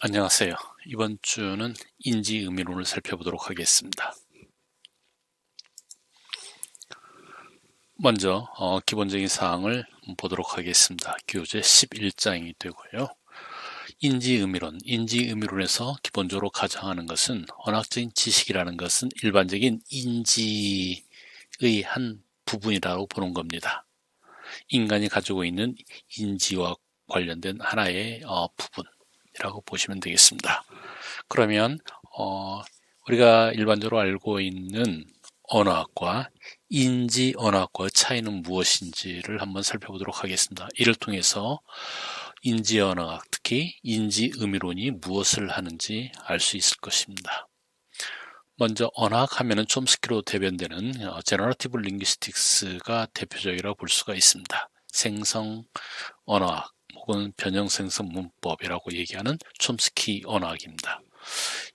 안녕하세요. 이번 주는 인지의미론을 살펴보도록 하겠습니다. 먼저 기본적인 사항을 보도록 하겠습니다. 교재 11장이 되고요. 인지의미론에서 기본적으로 가정하는 것은 언어학적인 지식이라는 것은 일반적인 인지의 한 부분이라고 보는 겁니다. 인간이 가지고 있는 인지와 관련된 하나의 부분이라고 보시면 되겠습니다. 그러면 우리가 일반적으로 알고 있는 언어학과 인지 언어학과의 차이는 무엇인지를 한번 살펴보도록 하겠습니다. 이를 통해서 인지 언어학, 특히 인지 의미론이 무엇을 하는지 알 수 있을 것입니다. 먼저 언어학 하면은 촘스키로 대변되는 제너러티브 링귀스틱스가 대표적이라고 볼 수가 있습니다. 생성 언어학 혹은 변형 생성 문법이라고 얘기하는 촘스키 언어학입니다.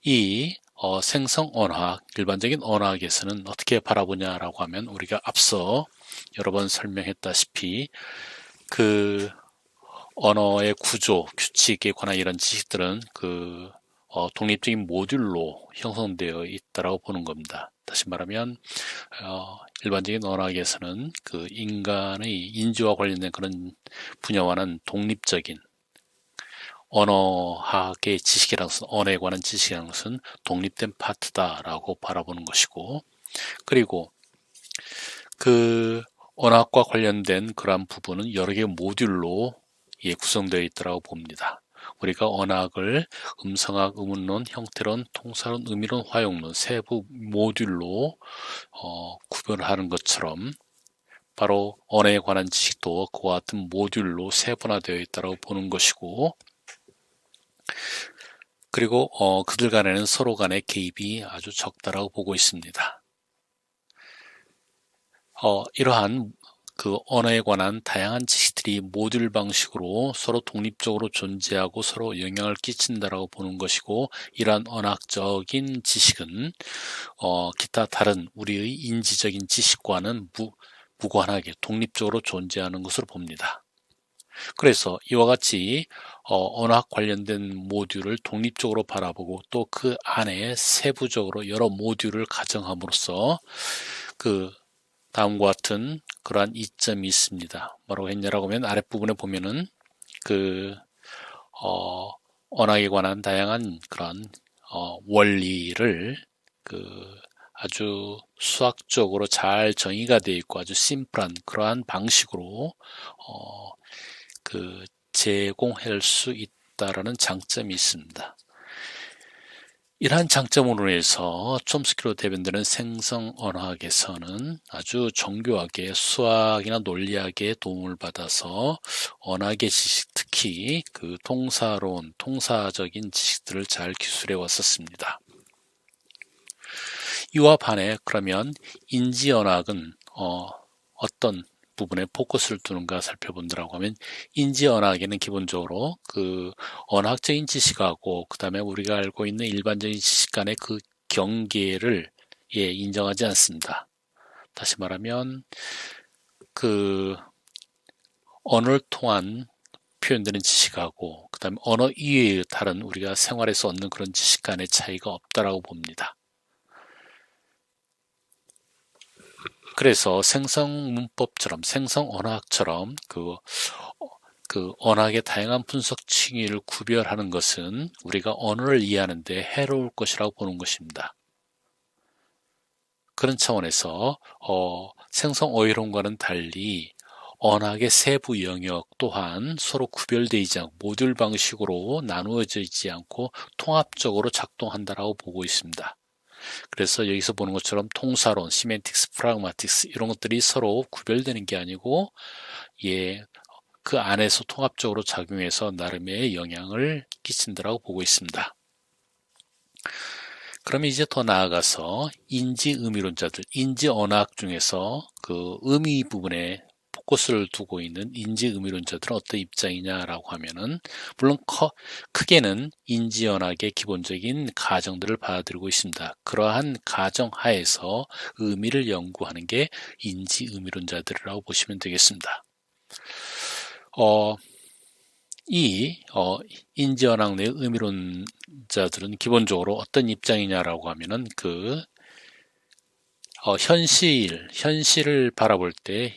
이 생성 언어학, 일반적인 언어학에서는 어떻게 바라보냐라고 하면 우리가 앞서 여러 번 설명했다시피 그 언어의 구조, 규칙에 관한 이런 지식들은 독립적인 모듈로 형성되어 있다라고 보는 겁니다. 다시 말하면 일반적인 언어학에서는 그 인간의 인지와 관련된 그런 분야와는 독립적인 언어학의 지식이라는 것은, 언어에 관한 지식이라는 것은 독립된 파트다라고 바라보는 것이고, 그리고 그 언어학과 관련된 그러한 부분은 여러 개의 모듈로 구성되어 있다고 봅니다. 우리가 언어학을 음성학, 의문론, 형태론, 통사론, 의미론, 화용론 세부 모듈로 구별하는 것처럼 바로 언어에 관한 지식도 그와 같은 모듈로 세분화되어 있다고 보는 것이고, 그리고 그들 간에는 서로 간의 개입이 아주 적다라고 보고 있습니다. 이러한 그 언어에 관한 다양한 지식들이 모듈 방식으로 서로 독립적으로 존재하고 서로 영향을 끼친다라고 보는 것이고, 이러한 언어학적인 지식은 기타 다른 우리의 인지적인 지식과는 무관하게 독립적으로 존재하는 것으로 봅니다. 그래서 이와 같이 언어학 관련된 모듈을 독립적으로 바라보고 또 그 안에 세부적으로 여러 모듈을 가정함으로써 그 다음과 같은 그러한 이점이 있습니다. 뭐라고 했냐라고 하면 아랫부분에 보면은 언어에 관한 다양한 그런 원리를 아주 수학적으로 잘 정의가 되어 있고 아주 심플한 그러한 방식으로 제공할 수 있다라는 장점이 있습니다. 이러한 장점으로 해서 촘스키로 대변되는 생성 언어학에서는 아주 정교하게 수학이나 논리학의 도움을 받아서 언어학의 지식, 특히 그 통사론, 통사적인 지식들을 잘 기술해 왔었습니다. 이와 반해 그러면 인지 언어학은 어떤 부분에 포커스를 두는가 살펴본다고 하면, 인지 언어학에는 기본적으로 그 언어학적인 지식하고 그 다음에 우리가 알고 있는 일반적인 지식 간의 그 경계를 인정하지 않습니다. 다시 말하면 그 언어를 통한 표현되는 지식하고 그 다음에 언어 이외의 다른 우리가 생활에서 얻는 그런 지식 간의 차이가 없다라고 봅니다. 그래서 생성 문법처럼, 생성 언어학처럼 그 언어학의 다양한 분석 층위를 구별하는 것은 우리가 언어를 이해하는 데 해로울 것이라고 보는 것입니다. 그런 차원에서 생성 어휘론과는 달리 언어학의 세부 영역 또한 서로 구별되지 않고 모듈 방식으로 나누어져 있지 않고 통합적으로 작동한다라고 보고 있습니다. 그래서 여기서 보는 것처럼 통사론, 시멘틱스, 프라그마틱스 이런 것들이 서로 구별되는 게 아니고 그 안에서 통합적으로 작용해서 나름의 영향을 끼친다라고 보고 있습니다. 그러면 이제 더 나아가서 인지의미론자들, 인지언어학 중에서 그 의미 부분에 포커스를 두고 있는 인지의미론자들은 어떤 입장이냐라고 하면은, 물론 크게는 인지언어학의 기본적인 가정들을 받아들이고 있습니다. 그러한 가정 하에서 의미를 연구하는 게 인지의미론자들이라고 보시면 되겠습니다. 이 인지언학 내 의미론자들은 기본적으로 어떤 입장이냐라고 하면은 현실을 바라볼 때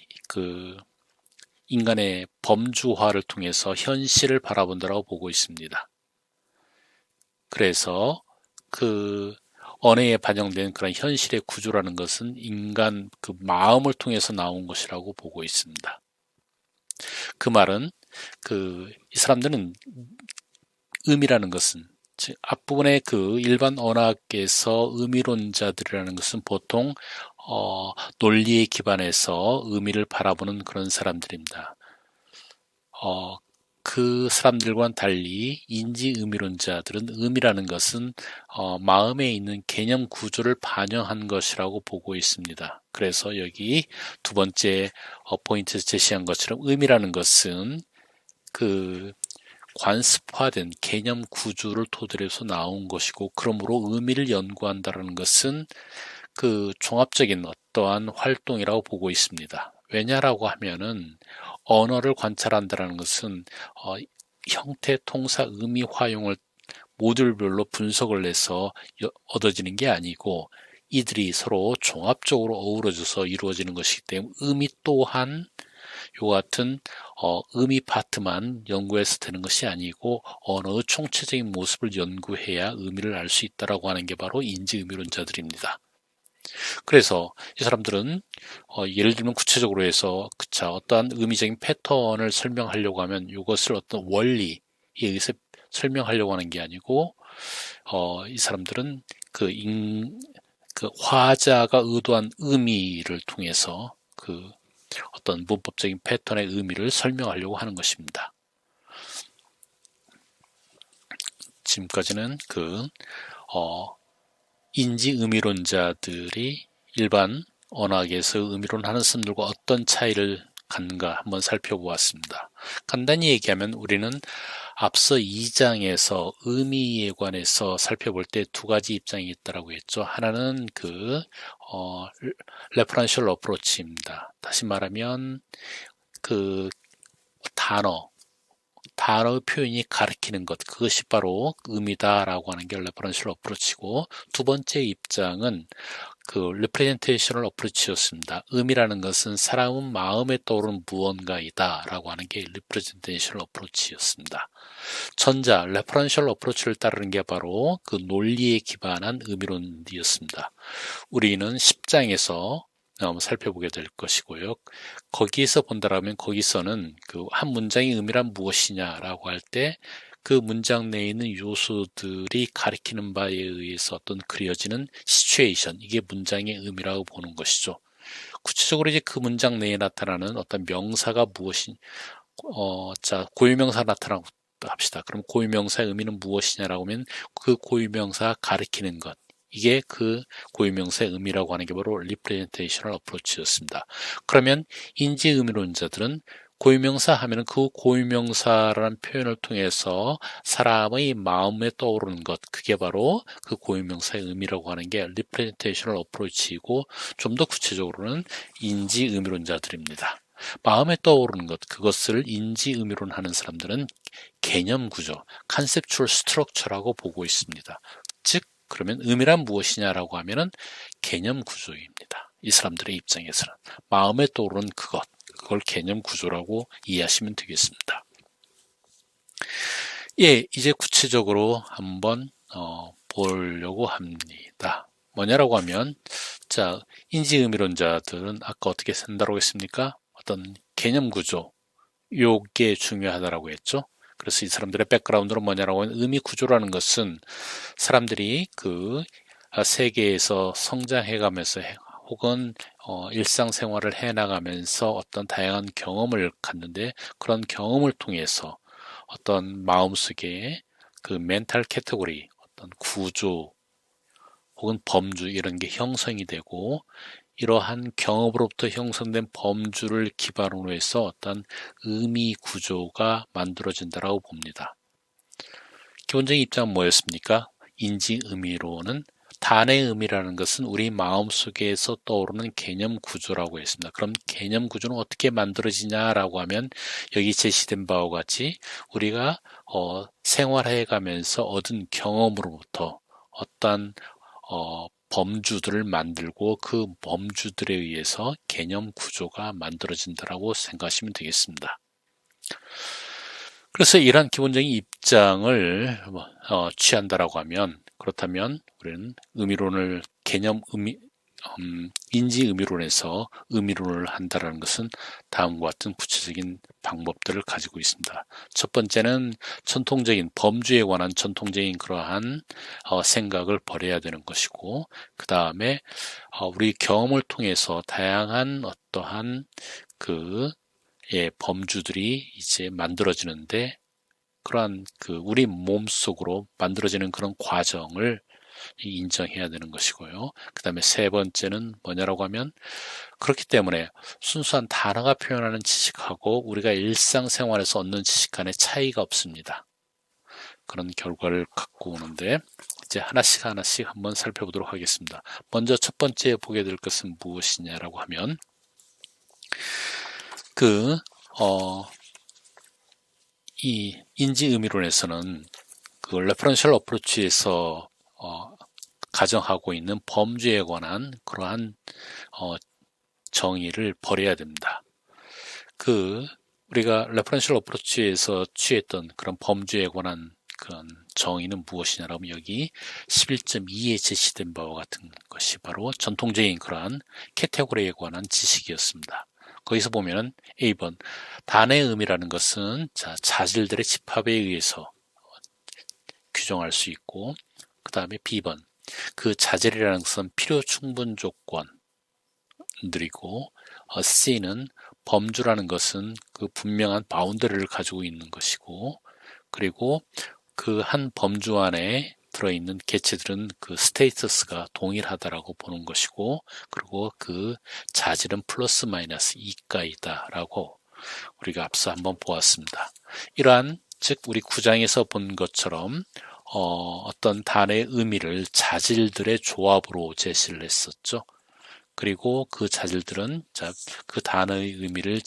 인간의 범주화를 통해서 현실을 바라본다라고 보고 있습니다. 그래서 언어에 반영된 그런 현실의 구조라는 것은 인간 마음을 통해서 나온 것이라고 보고 있습니다. 그 말은 이 사람들은 의미라는 것은 즉 앞부분의 일반 언어학에서 의미론자들이라는 것은 보통 논리에 기반해서 의미를 바라보는 그런 사람들입니다. 그 사람들과는 달리 인지의미론자들은 의미라는 것은 마음에 있는 개념 구조를 반영한 것이라고 보고 있습니다. 그래서 여기 두 번째 포인트에서 제시한 것처럼 의미라는 것은 관습화된 개념 구조를 토대로 해서 나온 것이고, 그러므로 의미를 연구한다는 것은 종합적인 어떠한 활동이라고 보고 있습니다. 왜냐라고 하면은 언어를 관찰한다는 것은 형태, 통사, 의미, 화용을 모듈별로 분석을 해서 얻어지는 게 아니고 이들이 서로 종합적으로 어우러져서 이루어지는 것이기 때문에 의미 또한 요 같은 의미 파트만 연구해서 되는 것이 아니고 언어의 총체적인 모습을 연구해야 의미를 알 수 있다라고 하는 게 바로 인지의미론자들입니다. 그래서 이 사람들은 예를 들면 구체적으로 해서 어떠한 의미적인 패턴을 설명하려고 하면 이것을 어떤 원리에 의해서 설명하려고 하는 게 아니고 이 사람들은 화자가 의도한 의미를 통해서 어떤 문법적인 패턴의 의미를 설명하려고 하는 것입니다. 지금까지는 인지의미론자들이 일반 언어학에서 의미론하는 사람들과 어떤 차이를 갖는가 한번 살펴보았습니다. 간단히 얘기하면 우리는 앞서 2장에서 의미에 관해서 살펴볼 때 두 가지 입장이 있다고 했죠. 하나는 레퍼런셜 어프로치입니다. 다시 말하면 단어의 표현이 가리키는 것, 그것이 바로 의미다라고 하는 게 레퍼런셜 어프로치고, 두 번째 입장은 리프레젠테이셔널 어프로치였습니다. 의미라는 것은 사람은 마음에 떠오르는 무언가이다 라고 하는 게 리프레젠테이셔널 어프로치였습니다. 전자, 레퍼런셜 어프로치를 따르는 게 바로 논리에 기반한 의미론이었습니다. 우리는 10장에서 한번 살펴보게 될 것이고요. 거기에서 본다라면 거기서는 한 문장의 의미란 무엇이냐라고 할 때 그 문장 내에 있는 요소들이 가리키는 바에 의해서 어떤 그려지는 시츄에이션, 이게 문장의 의미라고 보는 것이죠. 구체적으로 이제 그 문장 내에 나타나는 어떤 명사가 고유명사 나타나고 합시다. 그럼 고유명사의 의미는 무엇이냐라고 하면 그 고유명사가 가리키는 것, 이게 고유명사의 의미라고 하는 게 바로 리프레젠테이셔널 어프로치였습니다. 그러면 인지의미론자들은 고유명사 하면은 그 고유명사라는 표현을 통해서 사람의 마음에 떠오르는 것, 그게 바로 그 고유명사의 의미라고 하는 게 리프레젠테이셔널 어프로치이고, 좀 더 구체적으로는 인지의미론자들입니다. 마음에 떠오르는 것, 그것을 인지의미론 하는 사람들은 개념구조, 컨셉추얼 스트럭처라고 보고 있습니다. 즉 그러면 의미란 무엇이냐라고 하면은 개념 구조입니다. 이 사람들의 입장에서는 마음에 떠오르는 그걸 개념 구조라고 이해하시면 되겠습니다. 예, 이제 구체적으로 한번 보려고 합니다. 뭐냐라고 하면 인지의미론자들은 아까 어떻게 쓴다고 했습니까? 어떤 개념 구조, 요게 중요하다라고 했죠. 그래서 이 사람들의 백그라운드는 뭐냐라고 하면 의미 구조라는 것은 사람들이 세계에서 성장해가면서 혹은 일상생활을 해나가면서 어떤 다양한 경험을 갖는데, 그런 경험을 통해서 어떤 마음속에 멘탈 캐테고리, 어떤 구조 혹은 범주 이런 게 형성이 되고, 이러한 경험으로부터 형성된 범주를 기반으로 해서 어떤 의미 구조가 만들어진다고 봅니다. 기본적인 입장은 뭐였습니까? 인지의미론은 단의 의미라는 것은 우리 마음속에서 떠오르는 개념 구조라고 했습니다. 그럼 개념 구조는 어떻게 만들어지냐라고 하면 여기 제시된 바와 같이 우리가 생활해 가면서 얻은 경험으로부터 어떠한 범주들을 만들고 그 범주들에 의해서 개념 구조가 만들어진다라고 생각하시면 되겠습니다. 그래서 이러한 기본적인 입장을 취한다라고 하면, 그렇다면 우리는 의미론을 인지 의미론에서 의미론을 한다라는 것은 다음과 같은 구체적인 방법들을 가지고 있습니다. 첫 번째는 전통적인 범주에 관한 전통적인 그러한 생각을 버려야 되는 것이고, 그 다음에 우리 경험을 통해서 다양한 어떠한 범주들이 이제 만들어지는데, 그러한 우리 몸 속으로 만들어지는 그런 과정을 인정해야 되는 것이고요. 그 다음에 세 번째는 뭐냐라고 하면, 그렇기 때문에 순수한 단어가 표현하는 지식하고 우리가 일상생활에서 얻는 지식 간의 차이가 없습니다. 그런 결과를 갖고 오는데, 이제 하나씩 한번 살펴보도록 하겠습니다. 먼저 첫 번째 보게 될 것은 무엇이냐라고 하면, 이 인지의미론에서는 레퍼런셜 어프로치에서 가정하고 있는 범주에 관한 그러한 정의를 버려야 됩니다. 우리가 레퍼런셜 어프로치에서 취했던 그런 범주에 관한 그런 정의는 무엇이냐라면 여기 11.2에 제시된 바와 같은 것이 바로 전통적인 그러한 캐테고리에 관한 지식이었습니다. 거기서 보면은 A번 단의 의미라는 것은 자질들의 집합에 의해서 규정할 수 있고, 그 다음에 B번 그 자질이라는 것은 필요 충분 조건들이고, C는 범주라는 것은 그 분명한 바운더리를 가지고 있는 것이고, 그리고 그 한 범주 안에 들어있는 개체들은 그 스테이터스가 동일하다라고 보는 것이고, 그리고 그 자질은 플러스 마이너스 이가이다라고 우리가 앞서 한번 보았습니다. 이러한 즉 우리 9장에서 본 것처럼 어떤 단의 의미를 자질들의 조합으로 제시를 했었죠. 그리고 그 자질들은 그 단어의 의미를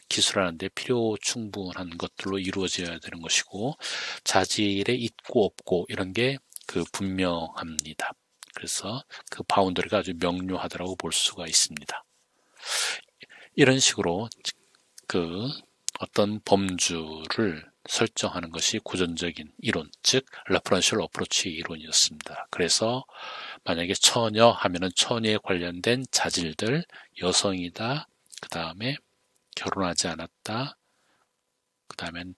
기술하는데 필요 충분한 것들로 이루어져야 되는 것이고, 자질에 있고 없고 이런 게 분명합니다. 그래서 그 바운더리가 아주 명료하다고 볼 수가 있습니다. 이런 식으로 어떤 범주를 설정하는 것이 고전적인 이론, 즉 레퍼런셜 어프로치 이론이었습니다. 그래서 만약에 처녀 하면은 처녀에 관련된 자질들, 여성이다, 그 다음에 결혼하지 않았다, 그 다음엔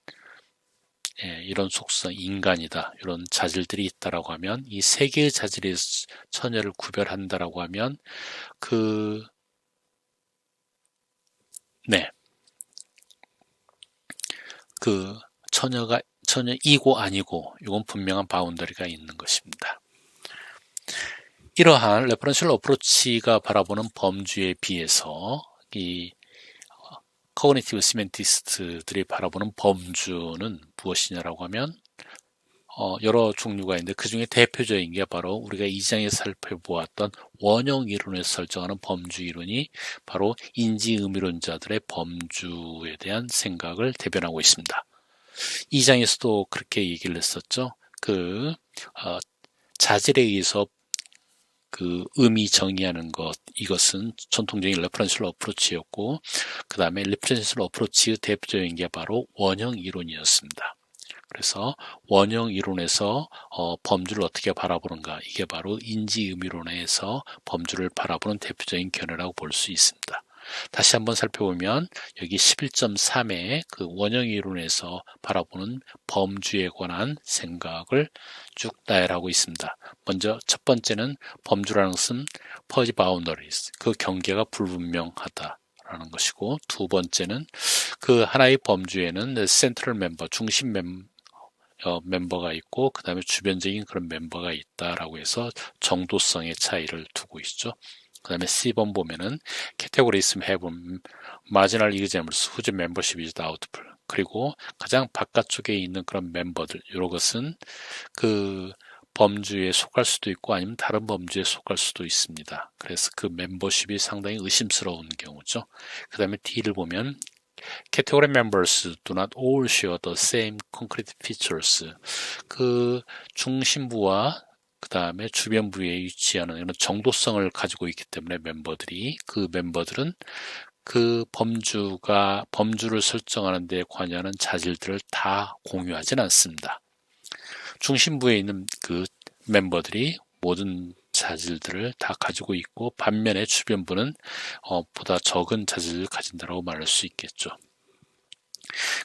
이런 속성, 인간이다, 이런 자질들이 있다라고 하면 이 세 개의 자질에서 처녀를 구별한다라고 하면 처녀이고 아니고 이건 분명한 바운더리가 있는 것입니다. 이러한 레퍼런셜 어프로치가 바라보는 범주에 비해서 이 코그니티브 시멘티스트들이 바라보는 범주는 무엇이냐라고 하면 여러 종류가 있는데 그 중에 대표적인 게 바로 우리가 2장에서 살펴보았던 원형 이론에서 설정하는 범주 이론이 바로 인지의미론자들의 범주에 대한 생각을 대변하고 있습니다. 2장에서도 그렇게 얘기를 했었죠. 자질에 의해서 의미 정의하는 이것은 전통적인 레퍼런셜 어프로치였고, 그 다음에 레퍼런셜 어프로치의 대표적인 게 바로 원형 이론이었습니다. 그래서 원형 이론에서 범주를 어떻게 바라보는가, 이게 바로 인지의미론에서 범주를 바라보는 대표적인 견해라고 볼 수 있습니다. 다시 한번 살펴보면 여기 11.3의 원형 이론에서 바라보는 범주에 관한 생각을 쭉 나열하고 있습니다. 먼저 첫 번째는 범주라는 것은 퍼지 바운더리스, 그 경계가 불분명하다라는 것이고, 두 번째는 그 하나의 범주에는 센트럴 멤버, 중심 멤버가 있고, 그 다음에 주변적인 그런 멤버가 있다라고 해서 정도성의 차이를 두고 있죠. 그 다음에 C번 보면은 categories have marginal examples whose membership is doubtful. 그리고 가장 바깥쪽에 있는 그런 멤버들, 이런 것은 범주에 속할 수도 있고 아니면 다른 범주에 속할 수도 있습니다. 그래서 그 멤버십이 상당히 의심스러운 경우죠. 그 다음에 D를 보면 Category members do not all share the same concrete features. 그 중심부와 그 다음에 주변부에 위치하는 이런 정도성을 가지고 있기 때문에 그 멤버들은 그 범주를 설정하는 데 관여하는 자질들을 다 공유하진 않습니다. 중심부에 있는 그 멤버들이 모든 자질들을 다 가지고 있고 반면에 주변부는 보다 적은 자질을 가진다고 말할 수 있겠죠.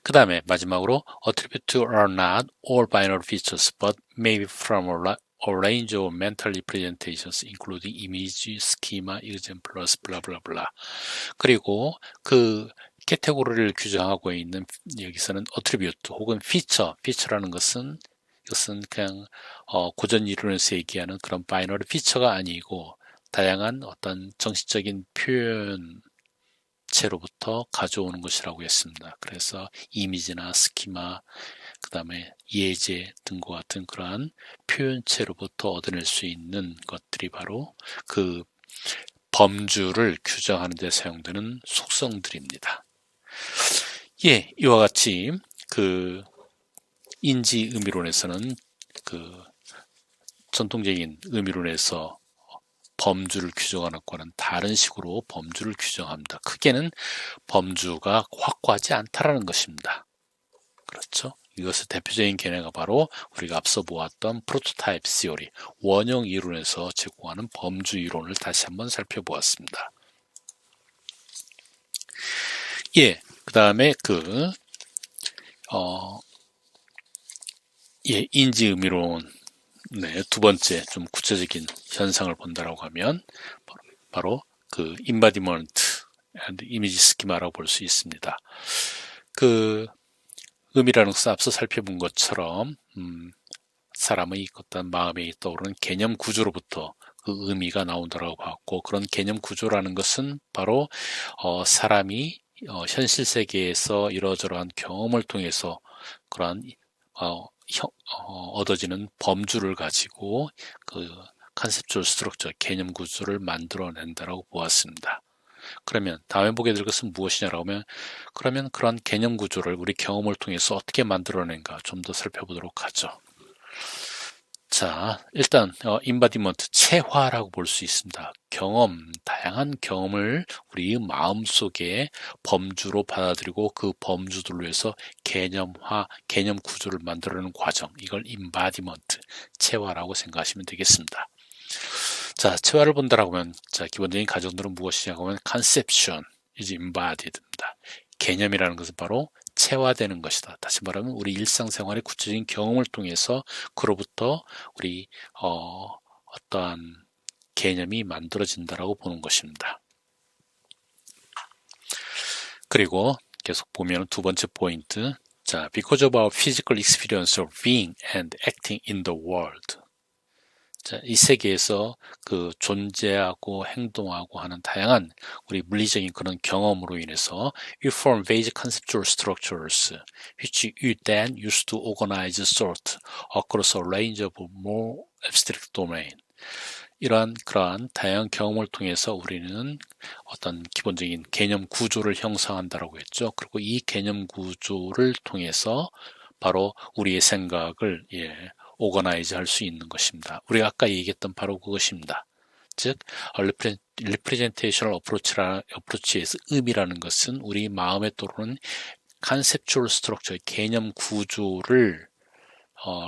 그 다음에 마지막으로 attributes are not all binary features but may be from a range of mental representations including image, schema, exemplars, blah blah blah. 그리고 그 캐테고리를 규정하고 있는 여기서는 attribute 혹은 feature라는 것은 이것은 그냥 고전 이론에서 얘기하는 그런 바이너리 피처가 아니고 다양한 어떤 정신적인 표현체로부터 가져오는 것이라고 했습니다. 그래서 이미지나 스키마, 그 다음에 예제 등과 같은 그러한 표현체로부터 얻어낼 수 있는 것들이 바로 그 범주를 규정하는 데 사용되는 속성들입니다. 예, 이와 같이 그 인지 의미론에서는 그 전통적인 의미론에서 범주를 규정하는 것과는 다른 식으로 범주를 규정합니다. 크게는 범주가 확고하지 않다라는 것입니다. 그렇죠? 이것의 대표적인 견해가 바로 우리가 앞서 보았던 프로토타입 시오리, 원형 이론에서 제공하는 범주 이론을 다시 한번 살펴보았습니다. 예, 그 다음에 인지 의미론 두 번째 좀 구체적인 현상을 본다라고 하면 바로 그 embodiment and image schema라고 볼 수 있습니다. 그 의미라는 것은 앞서 살펴본 것처럼 사람의 어떤 마음에 떠오르는 개념 구조로부터 그 의미가 나온다라고 봤고, 그런 개념 구조라는 것은 바로 사람이 현실 세계에서 이러저러한 경험을 통해서 그러한 얻어지는 범주를 가지고 그 컨셉추얼 스트럭처, 개념 구조를 만들어낸다라고 보았습니다. 그러면 다음에 보게 될 것은 무엇이냐라고 하면, 그러면 그런 개념 구조를 우리 경험을 통해서 어떻게 만들어낸가 좀 더 살펴보도록 하죠. 자, 일단 인바디먼트, 체화라고 볼 수 있습니다. 다양한 경험을 우리 마음속에 범주로 받아들이고 그 범주들로 해서 개념 구조를 만들어내는 과정, 이걸 인바디먼트, 체화라고 생각하시면 되겠습니다. 자, 체화를 본다라고 하면, 자, 기본적인 가정들은 무엇이냐고 하면 conception is embodied입니다. 개념이라는 것은 바로 체화되는 것이다. 다시 말하면 우리 일상생활의 구체적인 경험을 통해서 그로부터 우리 어떠한 개념이 만들어진다라고 보는 것입니다. 그리고 계속 보면 두 번째 포인트, 자, because of our physical experience of being and acting in the world. 자, 이 세계에서 그 존재하고 행동하고 하는 다양한 우리 물리적인 그런 경험으로 인해서 you form vague conceptual structures which you then use to organize thought across a range of more abstract domain. 그러한 다양한 경험을 통해서 우리는 어떤 기본적인 개념 구조를 형성한다라고 했죠. 그리고 이 개념 구조를 통해서 바로 우리의 생각을 오거나이즈 할 수 있는 것입니다. 우리가 아까 얘기했던 바로 그것입니다. 즉, representational approach에서 의미라는 것은 우리 마음에 떠오르는 conceptual structure, 개념 구조를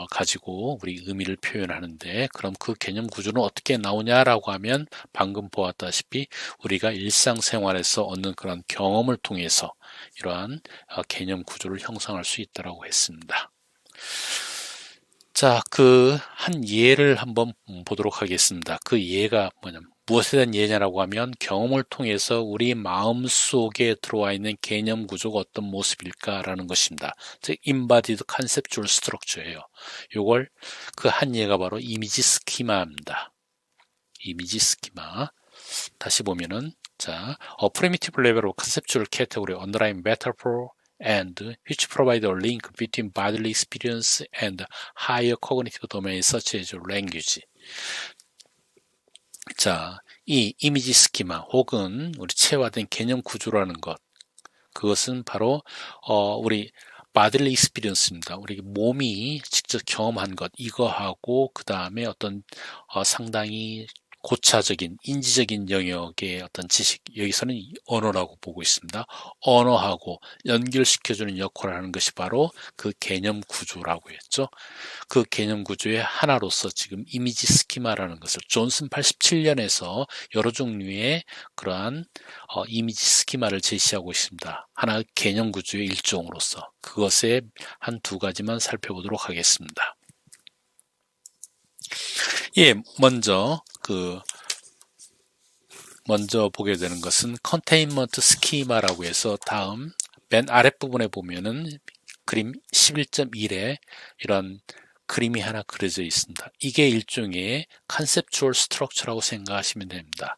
가지고 우리 의미를 표현하는데, 그럼 그 개념 구조는 어떻게 나오냐라고 하면 방금 보았다시피 우리가 일상생활에서 얻는 그런 경험을 통해서 이러한 개념 구조를 형성할 수 있다고 했습니다. 자, 한 예를 한번 보도록 하겠습니다. 그 예가 무엇에 대한 예냐라고 하면 경험을 통해서 우리 마음속에 들어와 있는 개념 구조가 어떤 모습일까라는 것입니다. 즉, embodied conceptual structure예요. 요걸 그 한 예가 바로 이미지 스키마입니다. 이미지 스키마. 다시 보면은, 자, a primitive level of conceptual category underlying metaphor and which provide a link between bodily experience and higher cognitive domains such as language. 자, 이 이미지 스키마 혹은 우리 체화된 개념 구조라는 것, 그것은 바로 우리 bodily experience입니다. 우리 몸이 직접 경험한 것, 이거하고 그 다음에 어떤 상당히 고차적인 인지적인 영역의 어떤 지식, 여기서는 언어라고 보고 있습니다. 언어하고 연결시켜주는 역할을 하는 것이 바로 그 개념 구조라고 했죠. 그 개념 구조의 하나로서 지금 이미지 스키마라는 것을 존슨 87년에서 여러 종류의 그러한 이미지 스키마를 제시하고 있습니다. 하나의 개념 구조의 일종으로서 그것의 한 두 가지만 살펴보도록 하겠습니다. 예, 먼저 보게 되는 것은 컨테인먼트 스키마라고 해서 다음 맨 아랫부분에 보면은 그림 11.1에 이런 그림이 하나 그려져 있습니다. 이게 일종의 컨셉추얼 스트럭처라고 생각하시면 됩니다.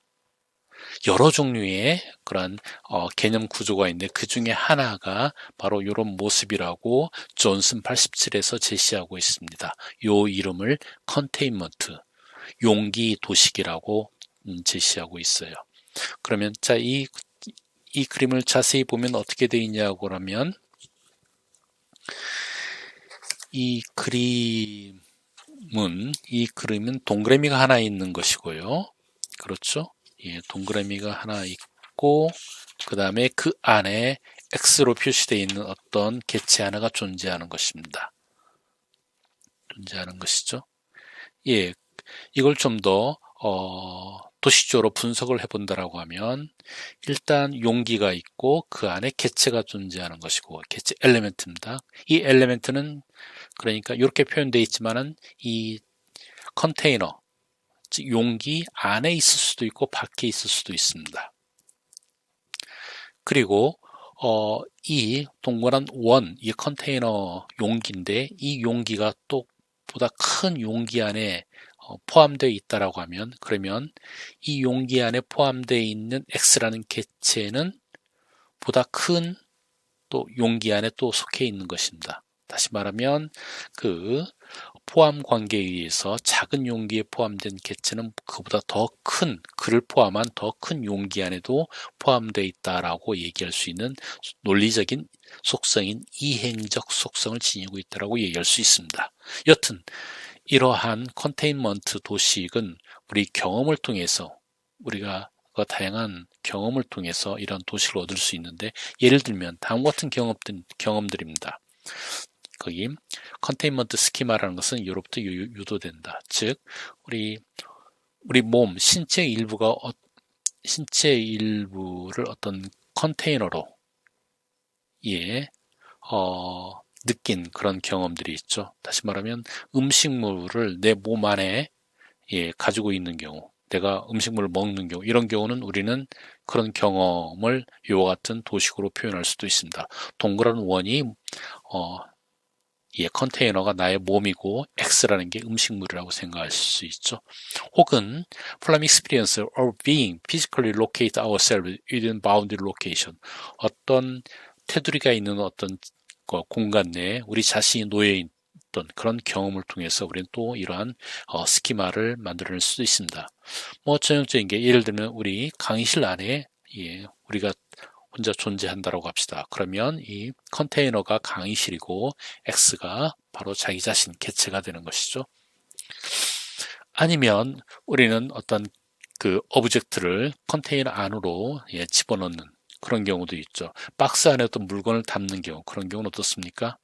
여러 종류의 그런 개념 구조가 있는데 그 중에 하나가 바로 이런 모습이라고 존슨 87에서 제시하고 있습니다. 요 이름을 컨테인먼트, 용기 도식이라고 제시하고 있어요. 그러면 자, 이 그림을 자세히 보면 어떻게 되어 있냐고 하면 이 그림은 동그라미가 하나 있는 것이고요. 그렇죠? 예, 동그라미가 하나 있고 그 다음에 그 안에 X로 표시되어 있는 어떤 개체 하나가 존재하는 것입니다. 존재하는 것이죠. 예, 이걸 좀 더 도식적으로 분석을 해본다라고 하면 일단 용기가 있고 그 안에 개체가 존재하는 것이고 개체 엘리멘트입니다. 이 엘리멘트는 그러니까 이렇게 표현되어 있지만은 이 컨테이너, 즉 용기 안에 있을 수도 있고 밖에 있을 수도 있습니다. 그리고 이 동그란 원, 이 컨테이너 용기인데 이 용기가 또 보다 큰 용기 안에 포함되어 있다라고 하면 그러면 이 용기 안에 포함되어 있는 X라는 개체는 보다 큰 또 용기 안에 또 속해 있는 것입니다. 다시 말하면 그 포함 관계에 의해서 작은 용기에 포함된 개체는 그보다 더 큰, 그를 포함한 더 큰 용기 안에도 포함되어 있다라고 얘기할 수 있는 논리적인 속성인 이행적 속성을 지니고 있다라고 얘기할 수 있습니다. 여튼 이러한 컨테인먼트 도식은 우리 경험을 통해서 우리가 다양한 경험을 통해서 이런 도식을 얻을 수 있는데 예를 들면 다음과 같은 경험들입니다. 거기 컨테인먼트 스키마라는 것은 이로부터 유도된다. 즉 우리 몸 신체의 일부를 어떤 컨테이너로 느낀 그런 경험들이 있죠. 다시 말하면 음식물을 내 몸 안에 가지고 있는 경우, 내가 음식물을 먹는 경우, 이런 경우는 우리는 그런 경험을 이와 같은 도식으로 표현할 수도 있습니다. 동그란 원이 컨테이너가 나의 몸이고 X라는 게 음식물이라고 생각할 수 있죠. 혹은 from experience of being physically locate ourselves within boundary location, 어떤 테두리가 있는 어떤 공간 내에 우리 자신이 놓여 있던 그런 경험을 통해서 우리는 또 이러한 스키마를 만들어낼 수도 있습니다. 전형적인 게 예를 들면 우리 강의실 안에 우리가 혼자 존재한다라고 합시다. 그러면 이 컨테이너가 강의실이고 X가 바로 자기 자신 개체가 되는 것이죠. 아니면 우리는 어떤 그 오브젝트를 컨테이너 안으로 집어넣는 그런 경우도 있죠. 박스 안에 어떤 물건을 담는 경우, 그런 경우는 어떻습니까?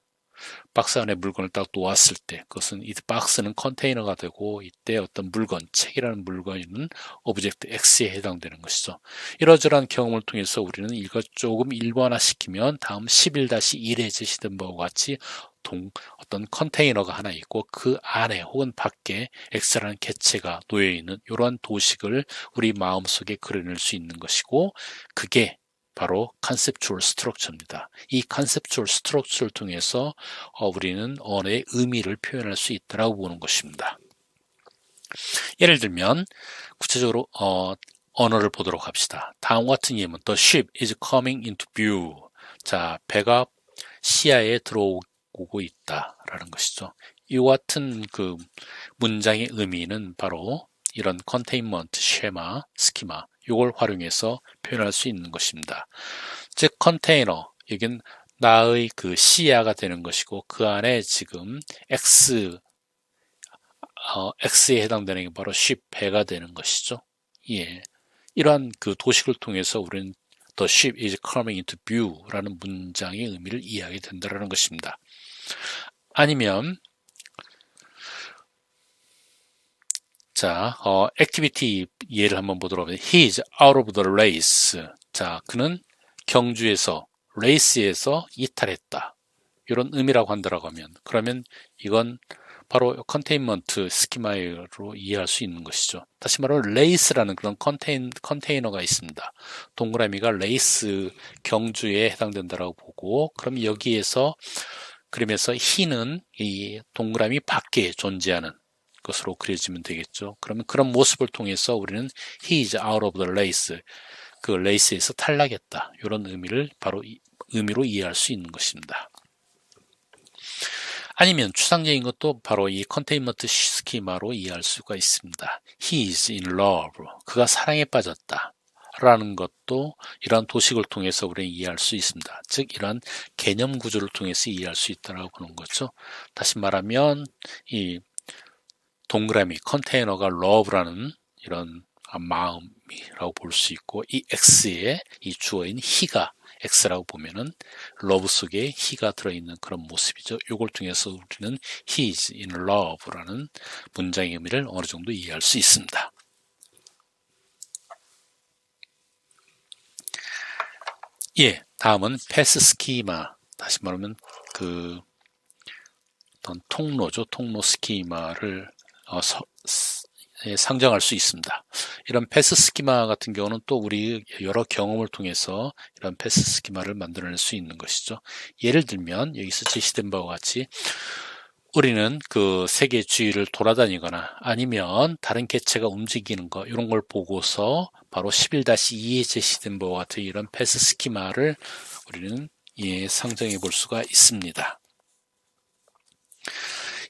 박스 안에 물건을 딱 놓았을 때 그것은 이 박스는 컨테이너가 되고 이때 어떤 물건, 책이라는 물건은 오브젝트 X에 해당되는 것이죠. 이러저러한 경험을 통해서 우리는 이것 조금 일반화시키면 다음 11-1에 제시된 바와 같이 어떤 컨테이너가 하나 있고 그 안에 혹은 밖에 X라는 개체가 놓여있는 이러한 도식을 우리 마음속에 그려낼 수 있는 것이고 그게 바로 컨셉추얼 스트럭처입니다. 이 컨셉추얼 스트럭처를 통해서 우리는 언어의 의미를 표현할 수 있다고 보는 것입니다. 예를 들면 구체적으로 언어를 보도록 합시다. 다음과 같은 예문 The ship is coming into view. 자, 배가 시야에 들어오고 있다라는 것이죠. 이 같은 그 문장의 의미는 바로 이런 컨테인먼트, 쉐마, 스키마 이걸 활용해서 표현할 수 있는 것입니다. 즉 컨테이너, 여긴 나의 그 시야가 되는 것이고 그 안에 지금 X에 해당되는 게 바로 ship, 배가 되는 것이죠. 예. 이러한 그 도식을 통해서 우리는 The ship is coming into view라는 문장의 의미를 이해하게 된다는 것입니다. 아니면 자, 액티비티 예를 한번 보도록 하겠습니다. He is out of the race. 자, 그는 경주에서, 레이스에서 이탈했다. 이런 의미라고 한다라고 하면, 그러면 이건 바로 컨테인먼트 스키마로 이해할 수 있는 것이죠. 다시 말하면 레이스라는 그런 컨테이너가 있습니다. 동그라미가 레이스 경주에 해당된다라고 보고, 그럼 여기에서 그러면서 he는 이 동그라미 밖에 존재하는 것으로 그려지면 되겠죠. 그러면 그런 모습을 통해서 우리는 he is out of the race, 그 레이스에서 탈락했다. 이런 의미를 바로 의미로 이해할 수 있는 것입니다. 아니면 추상적인 것도 바로 이 컨테인먼트 스키마로 이해할 수가 있습니다. He is in love. 그가 사랑에 빠졌다. 라는 것도 이러한 도식을 통해서 우리는 이해할 수 있습니다. 즉 이러한 개념 구조를 통해서 이해할 수 있다고 보는 거죠. 다시 말하면 이 동그라미 컨테이너가 love라는 이런 마음이라고 볼 수 있고 이 X에 이 주어인 he가 X라고 보면은 love 속에 he가 들어있는 그런 모습이죠. 이걸 통해서 우리는 he is in love라는 문장의 의미를 어느 정도 이해할 수 있습니다. 예, 다음은 패스 스키마. 다시 말하면 그 어떤 통로죠. 통로 스키마를 상정할 수 있습니다. 이런 패스 스키마 같은 경우는 또 우리 여러 경험을 통해서 이런 패스 스키마를 만들어낼 수 있는 것이죠. 예를 들면 여기서 제시된 바와 같이 우리는 그 세계 주위를 돌아다니거나 아니면 다른 개체가 움직이는 거 이런 걸 보고서 바로 11-2에 제시된 바와 같은 이런 패스 스키마를 우리는 상정해 볼 수가 있습니다.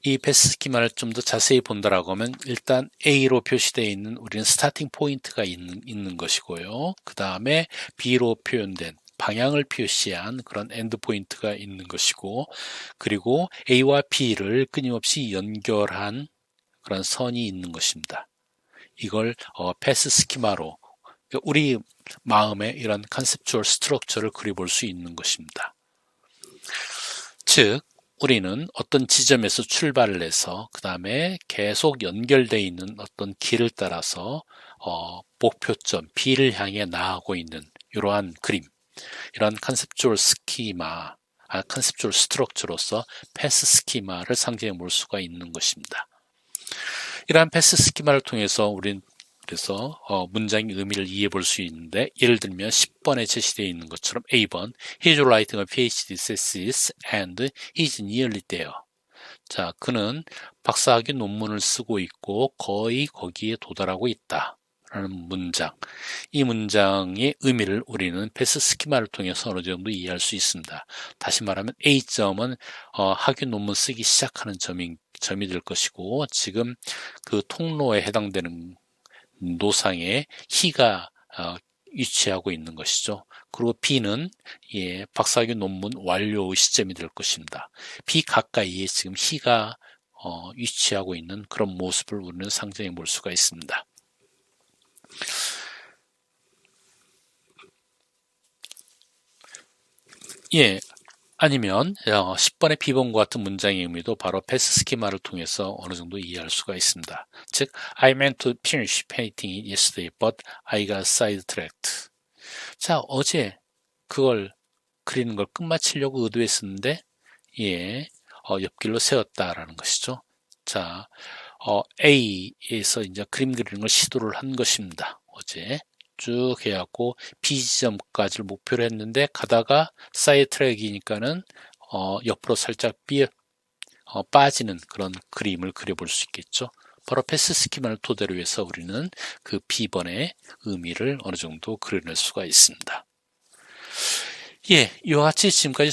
이 패스 스키마를 좀 더 자세히 본다라고 하면 일단 A로 표시되어 있는 우리는 스타팅 포인트가 있는 것이고요. 그 다음에 B로 표현된 방향을 표시한 그런 엔드 포인트가 있는 것이고 그리고 A와 B를 끊임없이 연결한 그런 선이 있는 것입니다. 이걸 패스 스키마로 우리 마음에 이런 컨셉추얼 스트럭처를 그려볼 수 있는 것입니다. 즉 우리는 어떤 지점에서 출발을 해서 그 다음에 계속 연결되어 있는 어떤 길을 따라서 목표점 B를 향해 나아가고 있는 이러한 그림, 이러한 컨셉추얼 스키마, 컨셉추얼 스트럭처로서 패스 스키마를 상정해 볼 수가 있는 것입니다. 이러한 패스 스키마를 통해서 우리는 그래서 문장의 의미를 이해해 볼 수 있는데 예를 들면 10번에 제시되어 있는 것처럼 A번 He's writing a PhD thesis and he's nearly there. 자, 그는 박사학위 논문을 쓰고 있고 거의 거기에 도달하고 있다. 라는 문장. 이 문장의 의미를 우리는 패스 스키마를 통해서 어느 정도 이해할 수 있습니다. 다시 말하면 A점은 학위 논문 쓰기 시작하는 점이 될 것이고 지금 그 통로에 해당되는 노상에 he가 위치하고 있는 것이죠. 그리고 B는 박사학위 논문 완료의 시점이 될 것입니다. B 가까이에 지금 he가 위치하고 있는 그런 모습을 우리는 상정해 볼 수가 있습니다. 예, 아니면 10번의 B번과 같은 문장의 의미도 바로 패스 스키마를 통해서 어느 정도 이해할 수가 있습니다. 즉, I meant to finish painting it yesterday, but I got sidetracked. 자, 어제 그걸 그리는 걸 끝마치려고 의도했었는데, 옆길로 세웠다라는 것이죠. 자, A에서 이제 그림 그리는 걸 시도를 한 것입니다. 어제. 쭉 해갖고 B 지점까지를 목표로 했는데 가다가 사이드 트랙이니까는 옆으로 살짝 빠지는 그런 그림을 그려볼 수 있겠죠. 바로 패스 스키마를 토대로 해서 우리는 그 B번의 의미를 어느 정도 그려낼 수가 있습니다. 예, 이와 같이 지금까지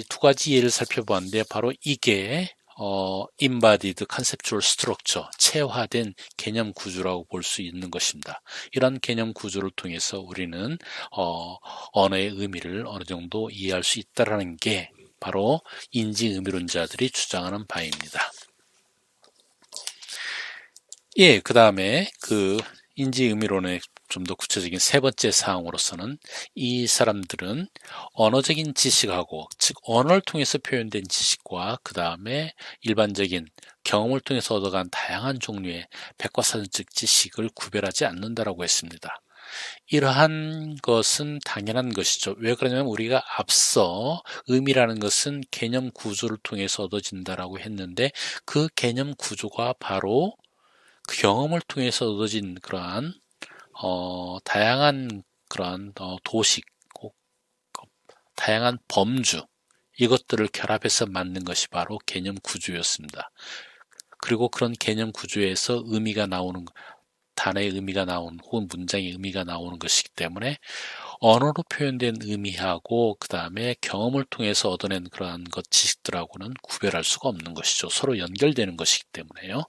두 가지 예를 살펴보았는데, 바로 이게, embodied conceptual structure, 체화된 개념 구조라고 볼 수 있는 것입니다. 이런 개념 구조를 통해서 우리는, 언어의 의미를 어느 정도 이해할 수 있다는 게 바로 인지의미론자들이 주장하는 바입니다. 예, 그 다음에 인지의미론의 좀 더 구체적인 세 번째 사항으로서는 이 사람들은 언어적인 지식하고, 즉 언어를 통해서 표현된 지식과 그 다음에 일반적인 경험을 통해서 얻어간 다양한 종류의 백과사전적 지식을 구별하지 않는다라고 했습니다. 이러한 것은 당연한 것이죠. 왜 그러냐면 우리가 앞서 의미라는 것은 개념 구조를 통해서 얻어진다라고 했는데, 그 개념 구조가 바로 그 경험을 통해서 얻어진 그러한 다양한 그러한 도식, 다양한 범주, 이것들을 결합해서 만든 것이 바로 개념 구조였습니다. 그리고 그런 개념 구조에서 의미가 나오는, 단어의 의미가 나오는, 혹은 문장의 의미가 나오는 것이기 때문에 언어로 표현된 의미하고 그 다음에 경험을 통해서 얻어낸 그러한 지식들하고는 구별할 수가 없는 것이죠. 서로 연결되는 것이기 때문에요.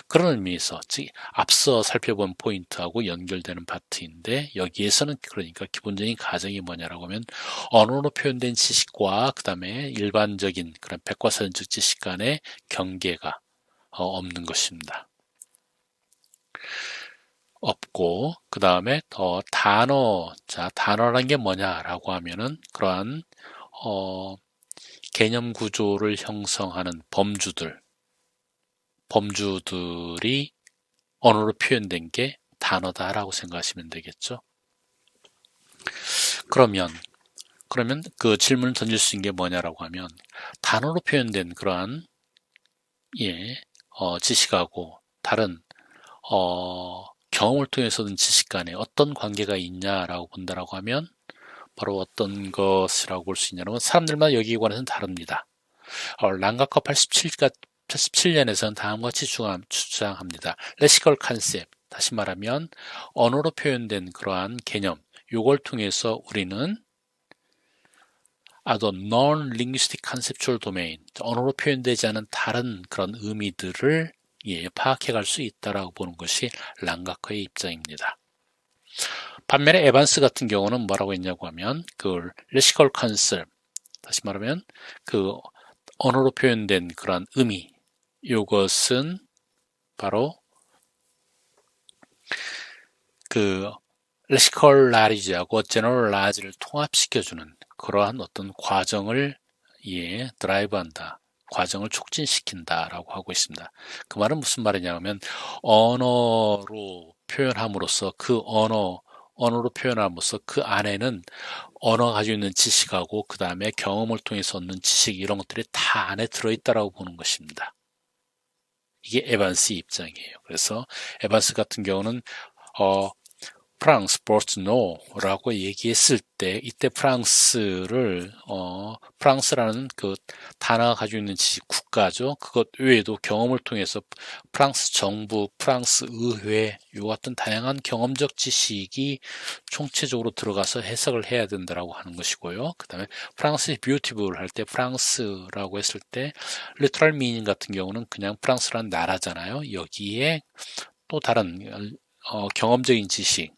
그런 의미에서 즉 앞서 살펴본 포인트하고 연결되는 파트인데, 여기에서는 그러니까 기본적인 가정이 뭐냐라고 하면 언어로 표현된 지식과 그 다음에 일반적인 그런 백과사전적 지식 간의 경계가 없는 것입니다. 없고, 그 다음에 단어란 게 뭐냐라고 하면은 그러한 개념 구조를 형성하는 범주들이 언어로 표현된 게 단어다라고 생각하시면 되겠죠. 그러면 그 질문을 던질 수 있는 게 뭐냐라고 하면, 단어로 표현된 그러한 지식하고 다른 경험을 통해서 얻은 지식 간에 어떤 관계가 있냐라고 본다라고 하면, 바로 어떤 것이라고 볼 수 있냐면 사람들마다 여기에 관해서는 다릅니다. 랑가커 87년에서는 다음과 같이 주장합니다. 레시컬 컨셉, 다시 말하면 언어로 표현된 그러한 개념, 요걸 통해서 우리는 non-linguistic conceptual domain, 언어로 표현되지 않은 다른 그런 의미들을 파악해 갈 수 있다라고 보는 것이 랑가커의 입장입니다. 반면에 에반스 같은 경우는 뭐라고 했냐고 하면, 그 레시컬 컨셉, 다시 말하면 그 언어로 표현된 그러한 의미, 이것은 바로 그 레시컬 라리지하고 제너럴 라지를 통합시켜주는 그러한 어떤 과정을 드라이브한다, 과정을 촉진시킨다라고 하고 있습니다. 그 말은 무슨 말이냐면, 언어로 표현함으로써 언어로 표현함으로써 그 안에는 언어가 가지고 있는 지식하고 그 다음에 경험을 통해서 얻는 지식, 이런 것들이 다 안에 들어있다라고 보는 것입니다. 이게 에반스의 입장이에요. 그래서 에반스 같은 경우는 프랑스 보르노라고 얘기했을 때, 이때 프랑스라는 그 단어가 가지고 있는 지식, 국가죠. 그것 외에도 경험을 통해서 프랑스 정부, 프랑스 의회, 요 같은 다양한 경험적 지식이 총체적으로 들어가서 해석을 해야 된다라고 하는 것이고요. 그 다음에 프랑스의 뷰티풀 할 때, 프랑스라고 했을 때 리터럴 미닝 같은 경우는 그냥 프랑스라는 나라잖아요. 여기에 또 다른 경험적인 지식,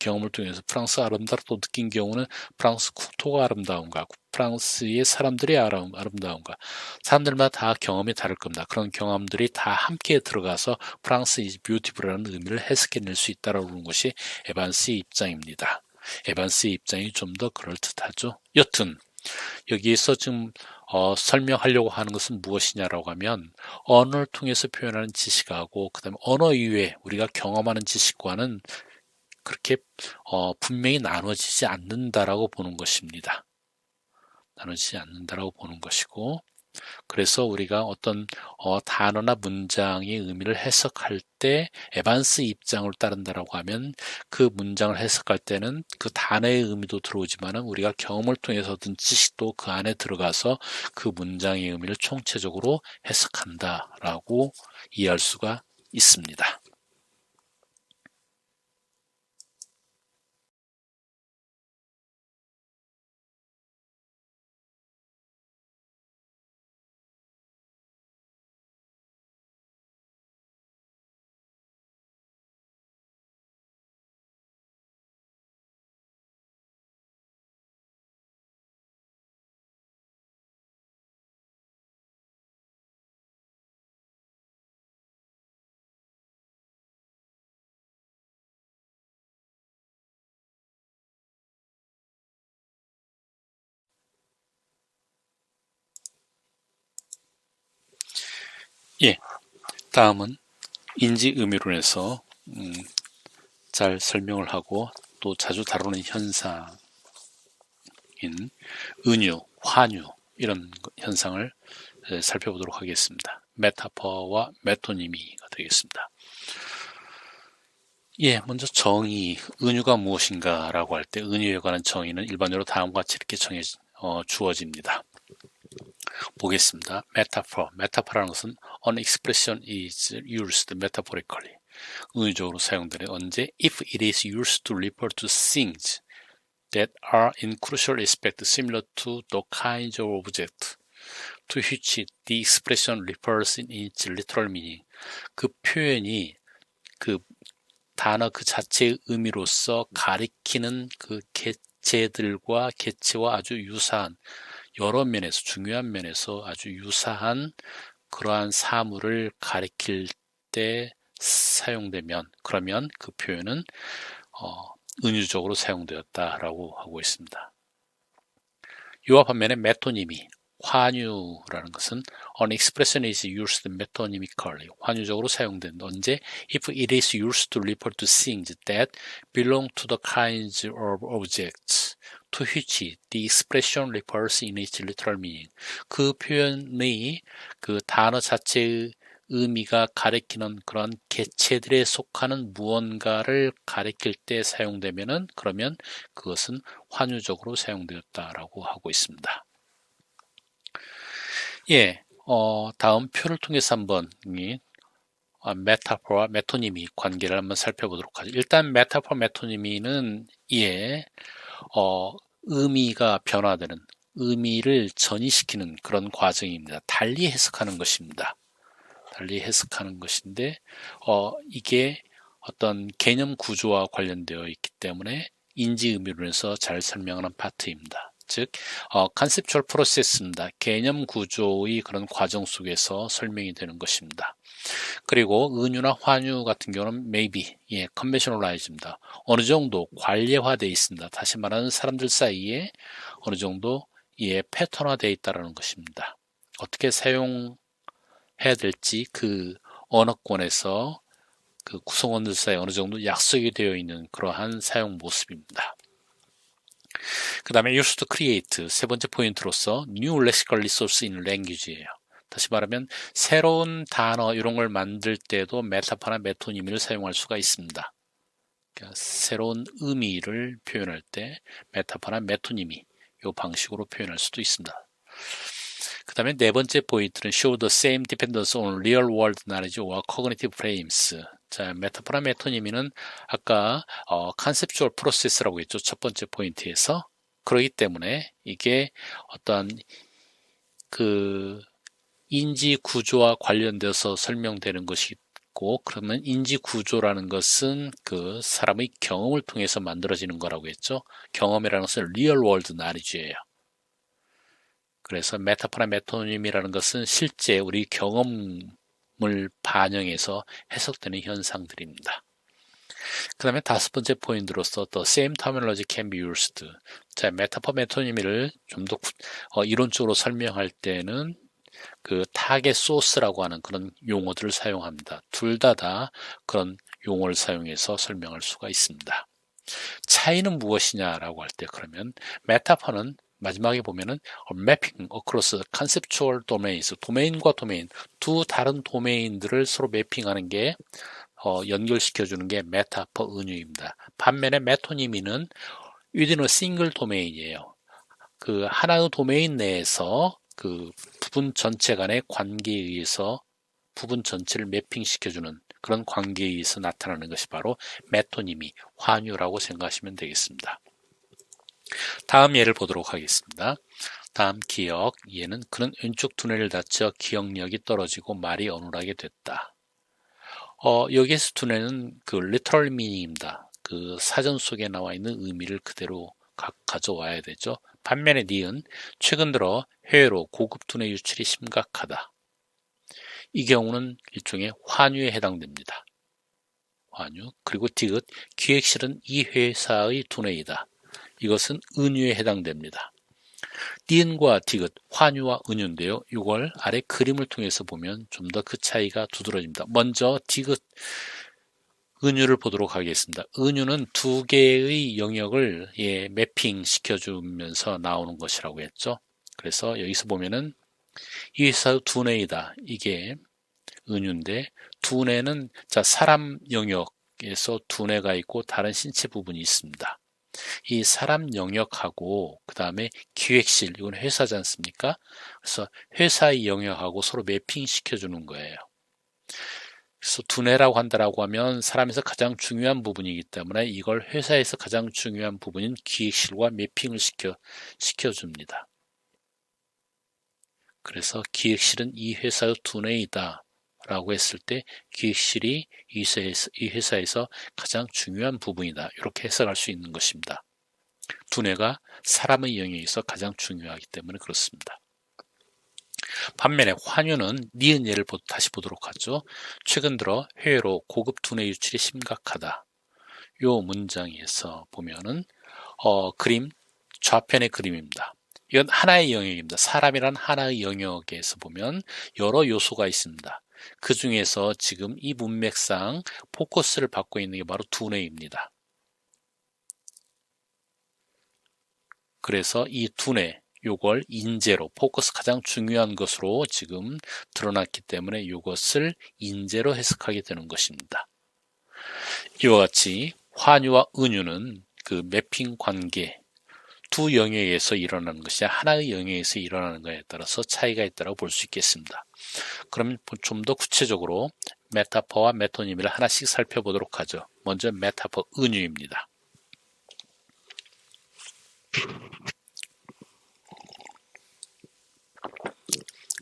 경험을 통해서 프랑스 아름답다고 느낀 경우는 프랑스 국토가 아름다운가, 프랑스의 사람들이 아름다운가, 사람들마다 다 경험이 다를 겁니다. 그런 경험들이 다 함께 들어가서 프랑스 is beautiful이라는 의미를 해석해낼 수 있다는 것이 에반스의 입장입니다. 에반스의 입장이 좀 더 그럴듯하죠. 여튼 여기에서 지금 설명하려고 하는 것은 무엇이냐라고 하면, 언어를 통해서 표현하는 지식하고 그 다음에 언어 이외에 우리가 경험하는 지식과는 그렇게 분명히 나눠지지 않는다라고 보는 것입니다. 나눠지지 않는다라고 보는 것이고, 그래서 우리가 어떤 단어나 문장의 의미를 해석할 때 에반스 입장을 따른다라고 하면, 그 문장을 해석할 때는 그 단어의 의미도 들어오지만은 우리가 경험을 통해서 얻은 지식도 그 안에 들어가서 그 문장의 의미를 총체적으로 해석한다라고 이해할 수가 있습니다. 예, 다음은 인지의미론에서 잘 설명을 하고 또 자주 다루는 현상인 은유, 환유 이런 현상을 살펴보도록 하겠습니다. 메타퍼와 메토니미가 되겠습니다. 예, 먼저 정의, 은유가 무엇인가라고 할 때 은유에 관한 정의는 일반적으로 다음과 같이 이렇게 주어집니다. 보겠습니다. 메타포라는 것은 an expression is used metaphorically. 은유적으로 사용되는 언제 if it is used to refer to things that are in crucial respect similar to the kinds of object to which the expression refers in its literal meaning. 그 표현이 그 단어 그 자체의 의미로서 가리키는 그 개체들과 개체와 아주 유사한 여러 면에서 중요한 면에서 아주 유사한 그러한 사물을 가리킬 때 사용되면 그러면 그 표현은 은유적으로 사용되었다라고 하고 있습니다. 이와 반면에 메토니미, 환유라는 것은 an expression is used metonymically. 환유적으로 사용된 언제 if it is used to refer to things that belong to the kinds of objects to which the expression refers in its literal meaning. 그 표현의 그 단어 자체의 의미가 가리키는 그런 개체들에 속하는 무언가를 가리킬 때 사용되면은 그러면 그것은 환유적으로 사용되었다라고 하고 있습니다. 예, 다음 표를 통해서 한번 메타포와 메토니미 관계를 한번 살펴보도록 하죠. 일단 메타포 메토니미는 의미가 변화되는 의미를 전이시키는 그런 과정입니다. 달리 해석하는 것입니다. 달리 해석하는 것인데 이게 어떤 개념 구조와 관련되어 있기 때문에 인지의미론에서 잘 설명하는 파트입니다. 즉, 컨셉추얼 프로세스입니다. 개념 구조의 그런 과정 속에서 설명이 되는 것입니다. 그리고 은유나 환유 같은 경우는 maybe, 컨벤셔널라이즈입니다. 어느 정도 관례화되어 있습니다. 다시 말하는 사람들 사이에 어느 정도 패턴화되어 있다는 것입니다. 어떻게 사용해야 될지 그 언어권에서 그 구성원들 사이에 어느 정도 약속이 되어 있는 그러한 사용 모습입니다. 그 다음에 use to create 세 번째 포인트로서 new lexical resource in language예요. 다시 말하면 새로운 단어 이런 걸 만들 때도 메타포나 메토니미를 사용할 수가 있습니다. 그러니까 새로운 의미를 표현할 때 메타포나 메토니미 이 방식으로 표현할 수도 있습니다. 그 다음에 네 번째 포인트는 show the same dependence on real world knowledge or cognitive frames. 자, 메타포나 메토니미는 아까 conceptual process라고 했죠. 첫 번째 포인트에서. 그렇기 때문에 이게 어떤 그 인지 구조와 관련돼서 설명되는 것이 있고, 그러면 인지 구조라는 것은 그 사람의 경험을 통해서 만들어지는 거라고 했죠. 경험이라는 것은 real world knowledge예요. 그래서 메타포나 메토님이라는 것은 실제 우리 경험을 반영해서 해석되는 현상들입니다. 그 다음에 다섯 번째 포인트로서 the same terminology can be used. 자, 메타포 메토니미를 좀 더 이론적으로 설명할 때는 그 타겟 소스라고 하는 그런 용어들을 사용합니다. 둘 다 그런 용어를 사용해서 설명할 수가 있습니다. 차이는 무엇이냐라고 할 때 그러면 메타포는 마지막에 보면은 mapping across conceptual domains, 도메인과 도메인, 두 다른 도메인들을 서로 매핑하는 게 연결시켜주는 게 메타포 은유입니다. 반면에 메토니미는 within a single domain이에요. 그 하나의 도메인 내에서 그 부분 전체 간의 관계에 의해서 부분 전체를 매핑시켜주는 그런 관계에 의해서 나타나는 것이 바로 메토니미, 환유라고 생각하시면 되겠습니다. 다음 예를 보도록 하겠습니다. 다음 기억, 얘는 그는 왼쪽 두뇌를 다쳐 기억력이 떨어지고 말이 어눌하게 됐다. 여기에서 두뇌는 그 literal meaning입니다. 그 사전 속에 나와 있는 의미를 그대로 가져와야 되죠. 반면에 니은, 최근 들어 해외로 고급 두뇌 유출이 심각하다. 이 경우는 일종의 환유에 해당됩니다. 환유. 그리고 디귿, 기획실은 이 회사의 두뇌이다. 이것은 은유에 해당됩니다. 니은과 디귿, 환유와 은유인데요. 이걸 아래 그림을 통해서 보면 좀 더 그 차이가 두드러집니다. 먼저 디귿, 은유를 보도록 하겠습니다. 은유는 두 개의 영역을 매핑 시켜주면서 나오는 것이라고 했죠. 그래서 여기서 보면은 이 회사의 두뇌이다. 이게 은유인데, 두뇌는 사람 영역에서 두뇌가 있고 다른 신체 부분이 있습니다. 이 사람 영역하고 그 다음에 기획실, 이건 회사지 않습니까? 그래서 회사의 영역하고 서로 매핑 시켜주는 거예요. 그래서 두뇌라고 한다라고 하면 사람에서 가장 중요한 부분이기 때문에 이걸 회사에서 가장 중요한 부분인 기획실과 매핑을 시켜줍니다. 그래서 기획실은 이 회사의 두뇌이다 라고 했을 때 기획실이 이 회사에서 가장 중요한 부분이다. 이렇게 해석할 수 있는 것입니다. 두뇌가 사람의 영역에서 가장 중요하기 때문에 그렇습니다. 반면에 환유는 니은 예를 다시 보도록 하죠. 최근 들어 해외로 고급 두뇌 유출이 심각하다. 요 문장에서 보면은 그림 좌편의 그림입니다. 이건 하나의 영역입니다. 사람이란 하나의 영역에서 보면 여러 요소가 있습니다. 그 중에서 지금 이 문맥상 포커스를 받고 있는 게 바로 두뇌입니다. 그래서 이 두뇌, 요걸 인재로, 포커스 가장 중요한 것으로 지금 드러났기 때문에 이것을 인재로 해석하게 되는 것입니다. 이와 같이 환유와 은유는 그 매핑 관계, 두 영역에서 일어나는 것이 하나의 영역에서 일어나는 것에 따라서 차이가 있다고 볼 수 있겠습니다. 그럼 좀 더 구체적으로 메타퍼와 메토니미를 하나씩 살펴보도록 하죠. 먼저 메타퍼 은유입니다.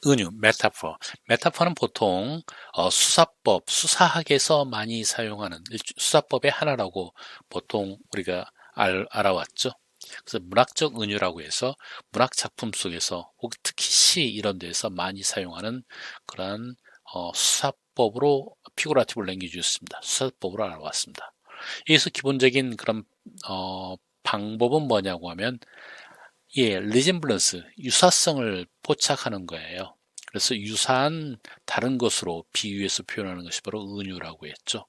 은유, 메타퍼. 메타퍼는 보통 수사법, 수사학에서 많이 사용하는 수사법의 하나라고 보통 우리가 알아왔죠. 그래서 문학적 은유라고 해서 문학 작품 속에서 혹은 특히 시 이런 데서 많이 사용하는 그러한 수사법으로 피구라티브 랭귀지였습니다. 수사법으로 알아왔습니다. 여기서 기본적인 그런 방법은 뭐냐고 하면 리semblance, 유사성을 포착하는 거예요. 그래서 유사한 다른 것으로 비유해서 표현하는 것이 바로 은유라고 했죠.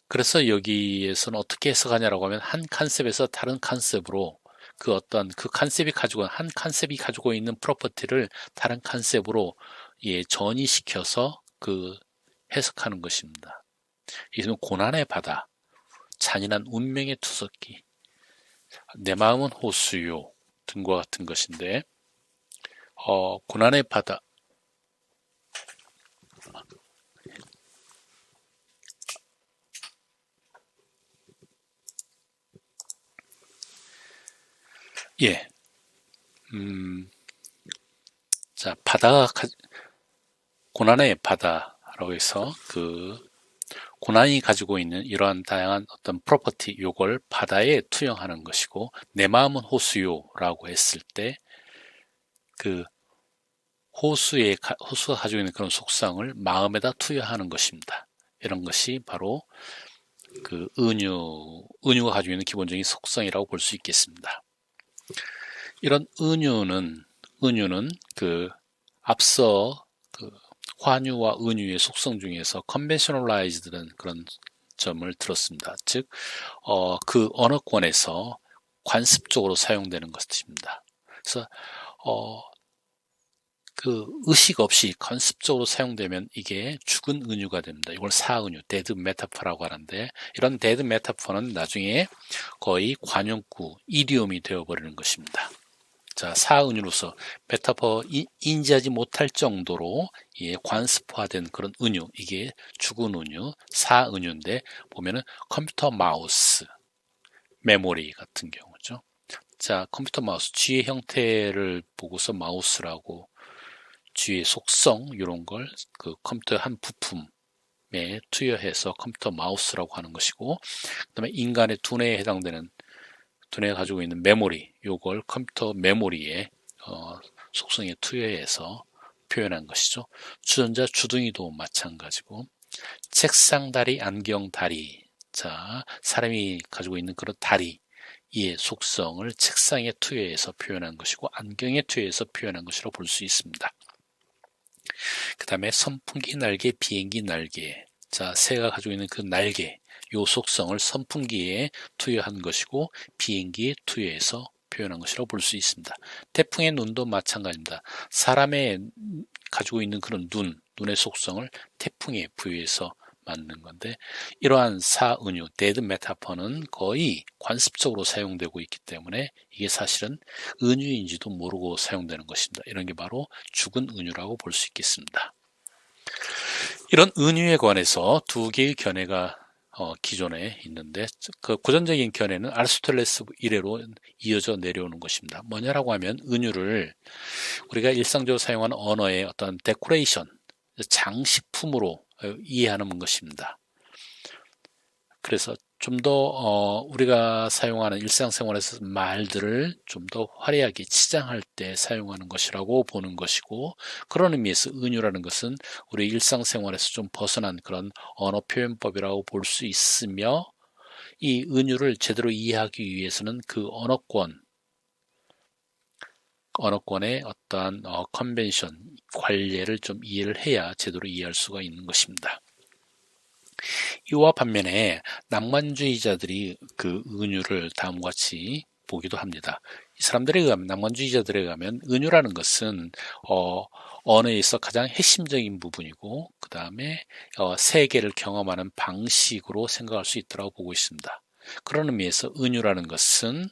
그래서 여기에서는 어떻게 해석하냐라고 하면 한 컨셉에서 다른 컨셉으로 그 컨셉이 한 컨셉이 가지고 있는 프로퍼티를 다른 컨셉으로 전이시켜서 해석하는 것입니다. 이것은 고난의 바다, 잔인한 운명의 투석기, 내 마음은 호수요 등과 같은 것인데 고난의 바다, 고난의 바다라고 해서 고난이 가지고 있는 이러한 다양한 어떤 프로퍼티, 요걸 바다에 투영하는 것이고, 내 마음은 호수요라고 했을 때, 호수가 가지고 있는 그런 속성을 마음에다 투여하는 것입니다. 이런 것이 바로 은유가 가지고 있는 기본적인 속성이라고 볼 수 있겠습니다. 이런 은유는 앞서 환유와 은유의 속성 중에서 컨벤셔널라이즈드는 그런 점을 들었습니다. 즉, 그 언어권에서 관습적으로 사용되는 것입니다. 그래서 의식 없이 관습적으로 사용되면 이게 죽은 은유가 됩니다. 이걸 사은유, 데드 메타퍼라고 하는데, 이런 데드 메타퍼는 나중에 거의 관용구, 이디옴이 되어버리는 것입니다. 자, 사은유로서 메타퍼 인지하지 못할 정도로 관습화된 그런 은유, 이게 죽은 은유, 사은유인데 보면은 컴퓨터 마우스, 메모리 같은 경우죠. 자, 컴퓨터 마우스 G의 형태를 보고서 마우스라고, G의 속성 이런 걸 컴퓨터 한 부품에 투여해서 컴퓨터 마우스라고 하는 것이고, 그다음에 인간의 두뇌에 해당되는 두뇌가 가지고 있는 메모리, 요걸 컴퓨터 메모리에 속성에 투여해서 표현한 것이죠. 주전자 주둥이도 마찬가지고, 책상 다리, 안경 다리. 자, 사람이 가지고 있는 그런 다리, 이의 속성을 책상에 투여해서 표현한 것이고 안경에 투여해서 표현한 것이라고 볼 수 있습니다. 그 다음에 선풍기 날개, 비행기 날개. 자, 새가 가지고 있는 그 날개, 요 속성을 선풍기에 투여한 것이고 비행기에 투여해서 표현한 것이라고 볼 수 있습니다. 태풍의 눈도 마찬가지입니다. 사람의 가지고 있는 그런 눈의 속성을 태풍에 부여해서 만든 건데, 이러한 사은유, 데드 메타퍼는 거의 관습적으로 사용되고 있기 때문에 이게 사실은 은유인지도 모르고 사용되는 것입니다. 이런 게 바로 죽은 은유라고 볼 수 있겠습니다. 이런 은유에 관해서 두 개의 견해가 기존에 있는데, 그 고전적인 견해는 아리스토텔레스 이래로 이어져 내려오는 것입니다. 뭐냐라고 하면 은유를 우리가 일상적으로 사용하는 언어의 어떤 데코레이션, 장식품으로 이해하는 것입니다. 그래서 좀 더 우리가 사용하는 일상생활에서 말들을 좀 더 화려하게 치장할 때 사용하는 것이라고 보는 것이고, 그런 의미에서 은유라는 것은 우리 일상생활에서 좀 벗어난 그런 언어 표현법이라고 볼 수 있으며, 이 은유를 제대로 이해하기 위해서는 그 언어권의 어떠한 컨벤션, 관례를 좀 이해를 해야 제대로 이해할 수가 있는 것입니다. 이와 반면에 낭만주의자들이 그 은유를 다음과 같이 보기도 합니다. 이 사람들에 의하면, 낭만주의자들에 의하면 은유라는 것은 언어에서 가장 핵심적인 부분이고, 그 다음에 세계를 경험하는 방식으로 생각할 수 있다고 보고 있습니다. 그런 의미에서 은유라는 것은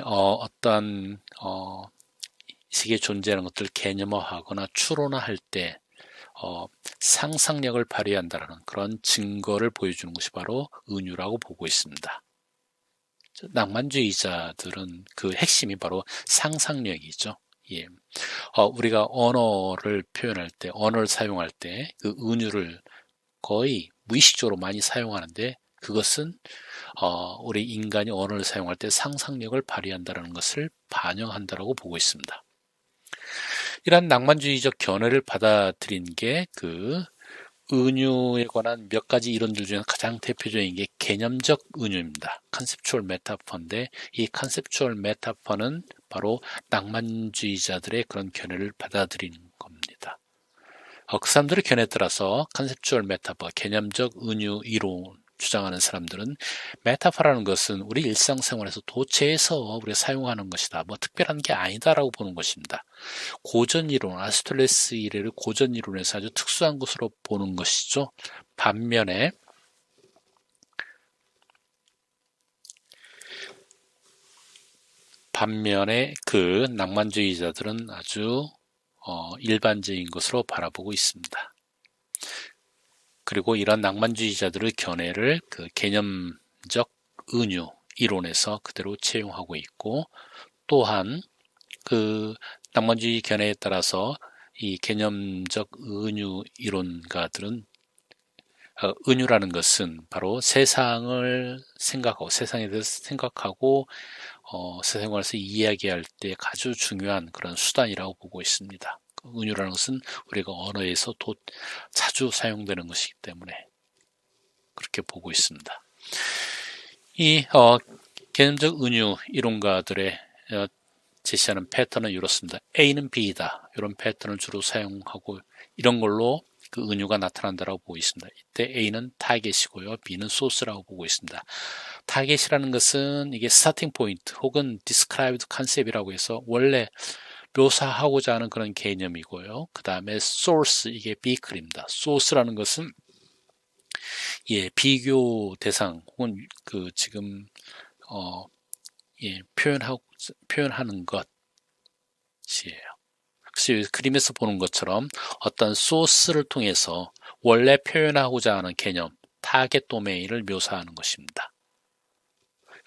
어떤 세계에 존재하는 것들을 개념화하거나 추론화할 때 상상력을 발휘한다는 그런 증거를 보여주는 것이 바로 은유라고 보고 있습니다. 낭만주의자들은 그 핵심이 바로 상상력이죠. 예. 우리가 언어를 표현할 때, 언어를 사용할 때 그 은유를 거의 무의식적으로 많이 사용하는데, 그것은 우리 인간이 언어를 사용할 때 상상력을 발휘한다는 것을 반영한다고 보고 있습니다. 이러한 낭만주의적 견해를 받아들인 게 그 은유에 관한 몇 가지 이론들 중에 가장 대표적인 게 개념적 은유입니다. 컨셉추얼 메타퍼인데, 이 컨셉추얼 메타퍼는 바로 낭만주의자들의 그런 견해를 받아들이는 겁니다. 그 사람들의 견해에 따라서 컨셉추얼 메타퍼, 개념적 은유 이론 주장하는 사람들은 메타퍼라는 것은 우리 일상생활에서 도처에서 우리가 사용하는 것이다, 뭐 특별한 게 아니다라고 보는 것입니다. 고전이론, 아리스토텔레스 이래를 고전이론에서 아주 특수한 것으로 보는 것이죠. 반면에 그 낭만주의자들은 아주 일반적인 것으로 바라보고 있습니다. 그리고 이런 낭만주의자들의 견해를 그 개념적 은유 이론에서 그대로 채용하고 있고, 또한 그 낭만주의 견해에 따라서 이 개념적 은유 이론가들은 은유라는 것은 바로 세상을 생각하고, 세상에 대해서 생각하고 세상에서 이야기할 때 아주 중요한 그런 수단이라고 보고 있습니다. 은유라는 것은 우리가 언어에서 자주 사용되는 것이기 때문에 그렇게 보고 있습니다. 이 개념적 은유 이론가들의 제시하는 패턴은 이렇습니다. A는 B이다, 이런 패턴을 주로 사용하고 이런 걸로 그 은유가 나타난다고 보고 있습니다. 이때 A는 타겟이고요, B는 소스라고 보고 있습니다. 타겟이라는 것은 이게 스타팅 포인트 혹은 디스크라이브드 컨셉이라고 해서 원래 묘사하고자 하는 그런 개념이고요. 그 다음에 소스, 이게 비클입니다. 소스라는 것은 비교 대상 혹은 그 지금 표현하는 것이에요. 그래서 그림에서 보는 것처럼 어떤 소스를 통해서 원래 표현하고자 하는 개념, 타겟 도메인을 묘사하는 것입니다.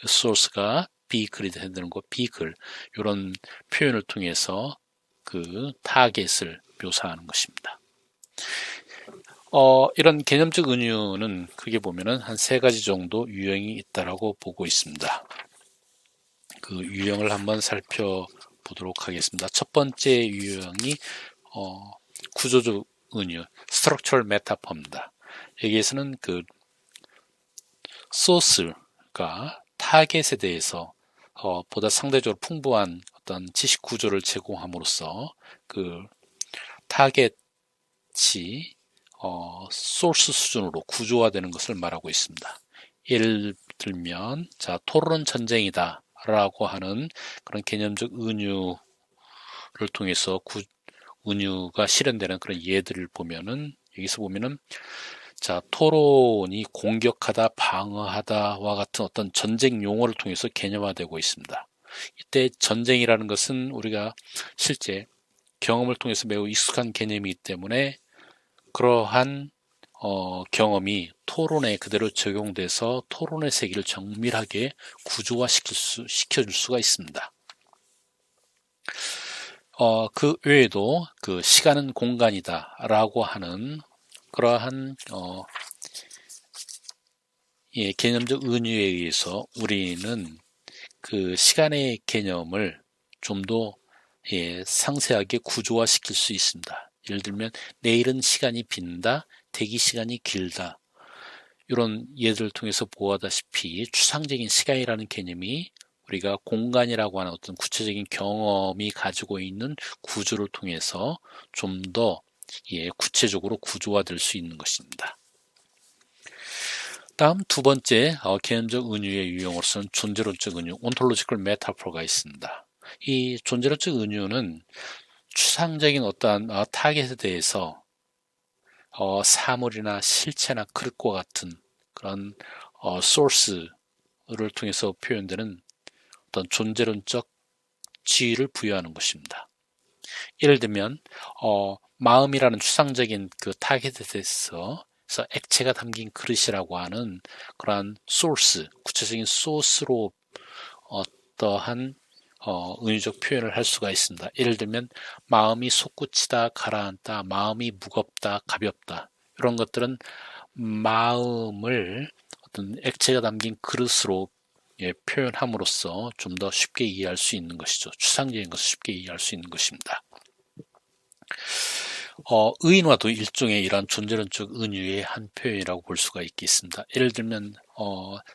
소스가 비글이 되는 거, 비글, 이런 표현을 통해서 그 타겟을 묘사하는 것입니다. 이런 개념적 은유는 크게 보면은 한 3가지 정도 유형이 있다라고 보고 있습니다. 그 유형을 한번 살펴보도록 하겠습니다. 첫 번째 유형이 구조적 은유, 스트럭처럴 메타퍼입니다. 여기에서는 그 소스가 타겟에 대해서 보다 상대적으로 풍부한 어떤 지식 구조를 제공함으로써 그 타겟이 소스 수준으로 구조화되는 것을 말하고 있습니다. 예를 들면 토론 전쟁이다 라고 하는 그런 개념적 은유를 통해서 은유가 실현되는 그런 예들을 보면은, 여기서 보면은 토론이 공격하다, 방어하다와 같은 어떤 전쟁 용어를 통해서 개념화되고 있습니다. 이때 전쟁이라는 것은 우리가 실제 경험을 통해서 매우 익숙한 개념이기 때문에 그러한 경험이 토론에 그대로 적용돼서 토론의 세계를 정밀하게 구조화시켜줄 수가 있습니다. 그 외에도 그 시간은 공간이다 라고 하는 그러한 개념적 은유에 의해서 우리는 그 시간의 개념을 좀 더 상세하게 구조화시킬 수 있습니다. 예를 들면 내일은 시간이 빈다, 대기 시간이 길다, 이런 예들을 통해서 보아다시피 추상적인 시간이라는 개념이 우리가 공간이라고 하는 어떤 구체적인 경험이 가지고 있는 구조를 통해서 좀 더 구체적으로 구조화될 수 있는 것입니다. 다음 두 번째 개념적 은유의 유형으로서는 존재론적 은유, 온톨로지컬 메타포가 있습니다. 이 존재론적 은유는 추상적인 어떠한 타겟에 대해서 사물이나 실체나 그릇과 같은 그런 소스를 통해서 표현되는 어떤 존재론적 지위를 부여하는 것입니다. 예를 들면 마음이라는 추상적인 그 타겟에 대해서 액체가 담긴 그릇이라고 하는 그러한 소스, 구체적인 소스로 어떠한 은유적 표현을 할 수가 있습니다. 예를 들면 마음이 솟구치다, 가라앉다, 마음이 무겁다, 가볍다, 이런 것들은 마음을 어떤 액체가 담긴 그릇으로 표현함으로써 좀 더 쉽게 이해할 수 있는 것이죠. 추상적인 것을 쉽게 이해할 수 있는 것입니다. 의인화도 일종의 이러한 존재론적 은유의 한 표현이라고 볼 수가 있겠습니다. 예를 들면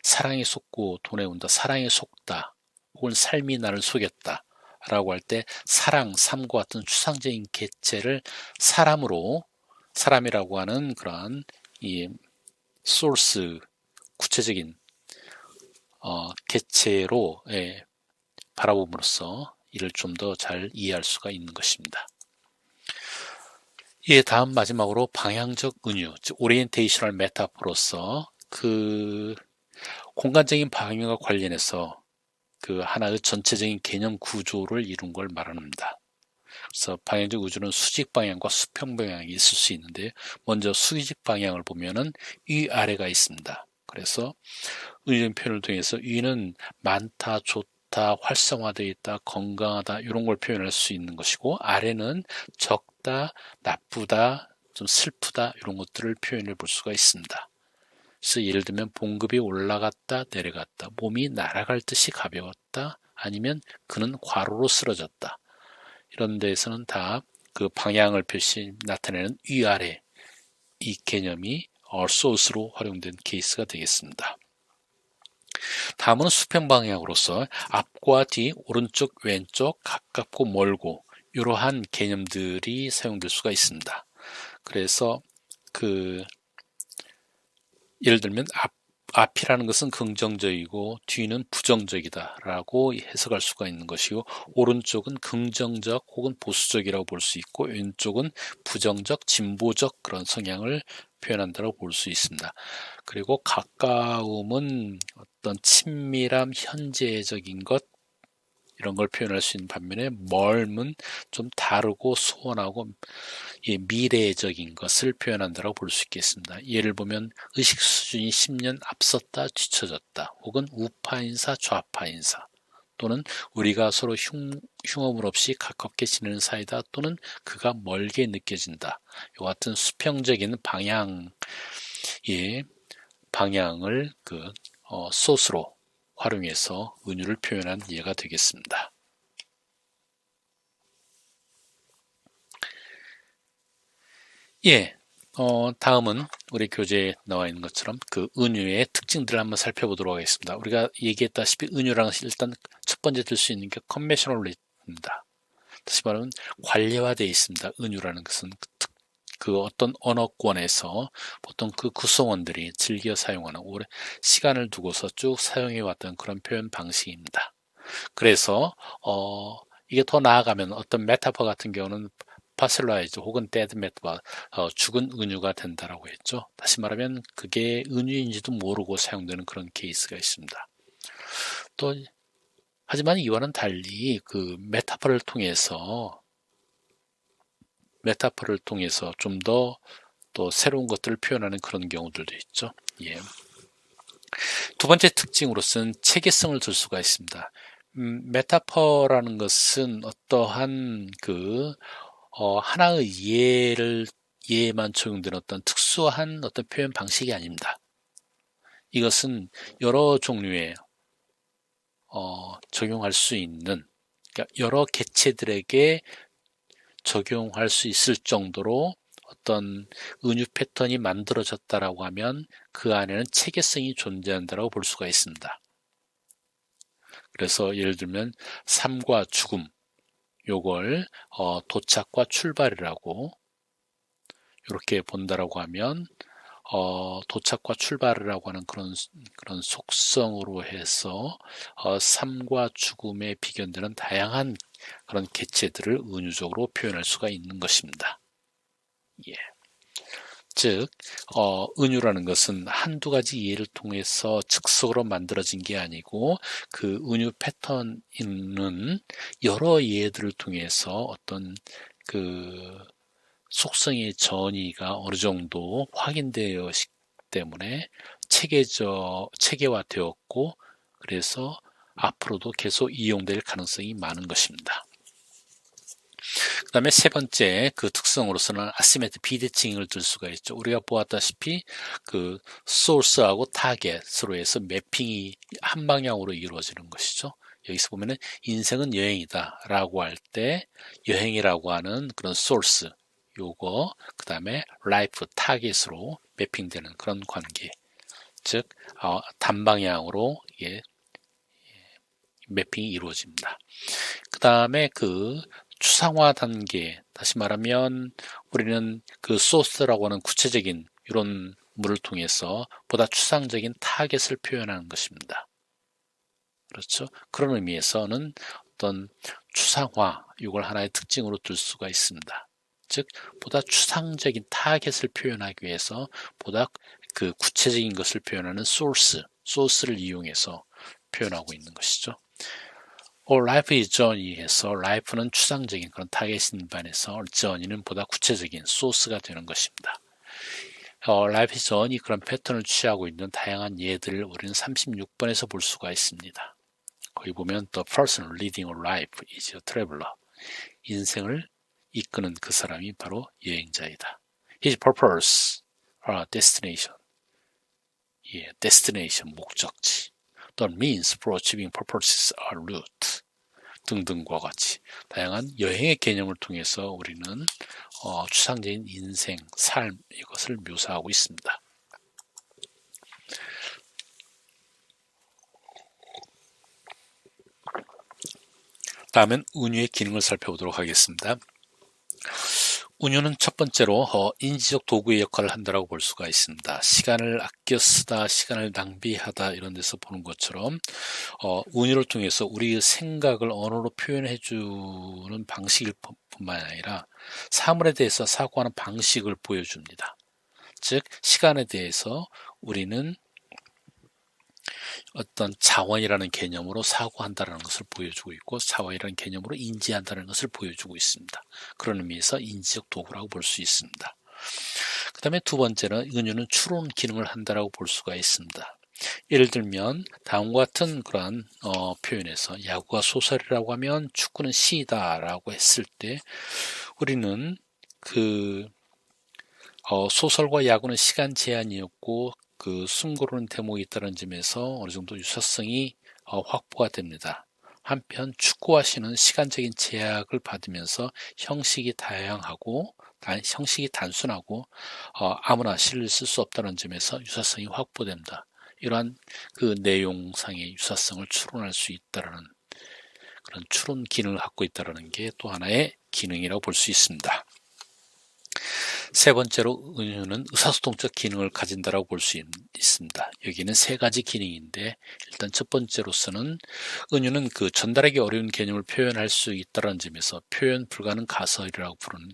사랑에 속고 돈에 운다, 사랑에 속다, 혹은 삶이 나를 속였다 라고 할 때 사랑, 삶과 같은 추상적인 개체를 사람이라고 하는 그러한 이 소스, 구체적인 개체로 바라봄으로써 이를 좀 더 잘 이해할 수가 있는 것입니다. 다음 마지막으로 방향적 은유, 즉 오리엔테이셔널 메타포로서 그 공간적인 방향과 관련해서 그 하나의 전체적인 개념 구조를 이룬 걸 말합니다. 그래서 방향적 우주는 수직 방향과 수평 방향이 있을 수 있는데, 먼저 수직 방향을 보면은 위아래가 있습니다. 그래서 은유적인 표현을 통해서 위는 많다, 좋다, 활성화되어 있다, 건강하다, 이런 걸 표현할 수 있는 것이고, 아래는 적다, 나쁘다, 좀 슬프다, 이런 것들을 표현해 볼 수가 있습니다. 그래서 예를 들면 봉급이 올라갔다, 내려갔다, 몸이 날아갈 듯이 가벼웠다, 아니면 그는 과로로 쓰러졌다, 이런 데에서는 다 그 방향을 나타내는 위아래, 이 개념이 source로 활용된 케이스가 되겠습니다. 다음은 수평 방향으로서 앞과 뒤, 오른쪽, 왼쪽, 가깝고 멀고, 이러한 개념들이 사용될 수가 있습니다. 그래서 예를 들면 앞이라는 것은 긍정적이고 뒤는 부정적이다 라고 해석할 수가 있는 것이고, 오른쪽은 긍정적 혹은 보수적이라고 볼 수 있고, 왼쪽은 부정적, 진보적 그런 성향을 표현한다고 볼 수 있습니다. 그리고 가까움은 어떤 친밀함, 현재적인 것, 이런 걸 표현할 수 있는 반면에 멀음은 좀 다르고 소원하고 미래적인 것을 표현한다고 볼 수 있겠습니다. 예를 보면 의식 수준이 10년 앞섰다, 뒤처졌다, 혹은 우파 인사, 좌파 인사, 또는 우리가 서로 흉어물 없이 가깝게 지내는 사이다, 또는 그가 멀게 느껴진다. 이와 같은 수평적인 방향을 소스로 활용해서 은유를 표현한 예가 되겠습니다. 다음은 우리 교재에 나와 있는 것처럼 그 은유의 특징들을 한번 살펴보도록 하겠습니다. 우리가 얘기했다시피 은유라는 것이 일단 첫 번째 들 수 있는 게 컨벤셔널리티입니다. 다시 말하면 관례화되어 있습니다. 은유라는 것은 그 어떤 언어권에서 보통 그 구성원들이 즐겨 사용하는 오래 시간을 두고서 쭉 사용해 왔던 그런 표현 방식입니다. 그래서 이게 더 나아가면 어떤 메타포 같은 경우는 파셀라이즈 혹은 데드 메타포, 죽은 은유가 된다라고 했죠. 다시 말하면 그게 은유인지도 모르고 사용되는 그런 케이스가 있습니다. 또 하지만 이와는 달리 그 메타포를 통해서 좀 더 또 새로운 것들을 표현하는 그런 경우들도 있죠. 예. 두 번째 특징으로서는 체계성을 줄 수가 있습니다. 메타퍼라는 것은 어떠한 하나의 이해에만 적용되는 어떤 특수한 어떤 표현 방식이 아닙니다. 이것은 여러 종류의 적용할 수 있는, 그러니까 여러 개체들에게 적용할 수 있을 정도로 어떤 은유 패턴이 만들어졌다라고 하면 그 안에는 체계성이 존재한다고 볼 수가 있습니다. 그래서 예를 들면 삶과 죽음, 요걸 도착과 출발이라고 이렇게 본다라고 하면 도착과 출발이라고 하는 그런 속성으로 해서 삶과 죽음에 비견되는 다양한 그런 개체들을 은유적으로 표현할 수가 있는 것입니다. 예. 즉, 은유라는 것은 한두 가지 이해를 통해서 즉석으로 만들어진 게 아니고 그 은유 패턴은 여러 이해들을 통해서 어떤 그 속성의 전이가 어느 정도 확인되어 있기 때문에 체계화되었고 그래서 앞으로도 계속 이용될 가능성이 많은 것입니다. 그 다음에 세 번째 그 특성으로서는 아시메트 비대칭을 들 수가 있죠. 우리가 보았다시피 그 소스하고 타겟으로 해서 매핑이 한 방향으로 이루어지는 것이죠. 여기서 보면은 인생은 여행이다 라고 할 때 여행이라고 하는 그런 소스 요거 그 다음에 라이프 타겟으로 매핑되는 그런 관계 즉 단방향으로 매핑이 이루어집니다. 그 다음에 그 추상화 단계, 다시 말하면 우리는 그 소스라고 하는 구체적인 이런 물을 통해서 보다 추상적인 타겟을 표현하는 것입니다. 그렇죠? 그런 의미에서는 어떤 추상화, 이걸 하나의 특징으로 들 수가 있습니다. 즉, 보다 추상적인 타겟을 표현하기 위해서 보다 그 구체적인 것을 표현하는 소스를 이용해서 표현하고 있는 것이죠. life is journey에서 life는 추상적인 그런 타겟인 반해서 journey는 보다 구체적인 소스가 되는 것입니다. life is journey 그런 패턴을 취하고 있는 다양한 예들을 우리는 36번에서 볼 수가 있습니다. 거기 보면 the person leading a life is a traveler. 인생을 이끄는 그 사람이 바로 여행자이다. His purpose, destination. destination, 목적지. The means for achieving purposes are route 등등과 같이 다양한 여행의 개념을 통해서 우리는 추상적인 인생, 삶 이것을 묘사하고 있습니다. 다음은 은유의 기능을 살펴보도록 하겠습니다. 은유는 첫 번째로 인지적 도구의 역할을 한다고 볼 수가 있습니다. 시간을 아껴 쓰다, 시간을 낭비하다 이런 데서 보는 것처럼 은유를 통해서 우리의 생각을 언어로 표현해주는 방식일 뿐만 아니라 사물에 대해서 사고하는 방식을 보여줍니다. 즉 시간에 대해서 우리는 어떤 자원이라는 개념으로 사고한다는 것을 보여주고 있고 자원이라는 개념으로 인지한다는 것을 보여주고 있습니다. 그런 의미에서 인지적 도구라고 볼 수 있습니다. 그 다음에 두 번째는 은유는 추론 기능을 한다고 볼 수가 있습니다. 예를 들면 다음과 같은 그러한 표현에서 야구가 소설이라고 하면 축구는 시다라고 했을 때 우리는 그 소설과 야구는 시간 제한이었고 그 숨고르는 대목이 있다는 점에서 어느 정도 유사성이 확보가 됩니다. 한편 축구와 시는 시간적인 제약을 받으면서 형식이 다양하고 형식이 단순하고 아무나 실을 쓸 수 없다는 점에서 유사성이 확보된다. 이러한 그 내용상의 유사성을 추론할 수 있다라는 그런 추론 기능을 갖고 있다는 게 또 하나의 기능이라고 볼 수 있습니다. 세 번째로 은유는 의사소통적 기능을 가진다라고 볼 수 있습니다. 여기는 세 가지 기능인데 일단 첫 번째로서는 은유는 그 전달하기 어려운 개념을 표현할 수 있다는 점에서 표현 불가능 가설이라고 부르는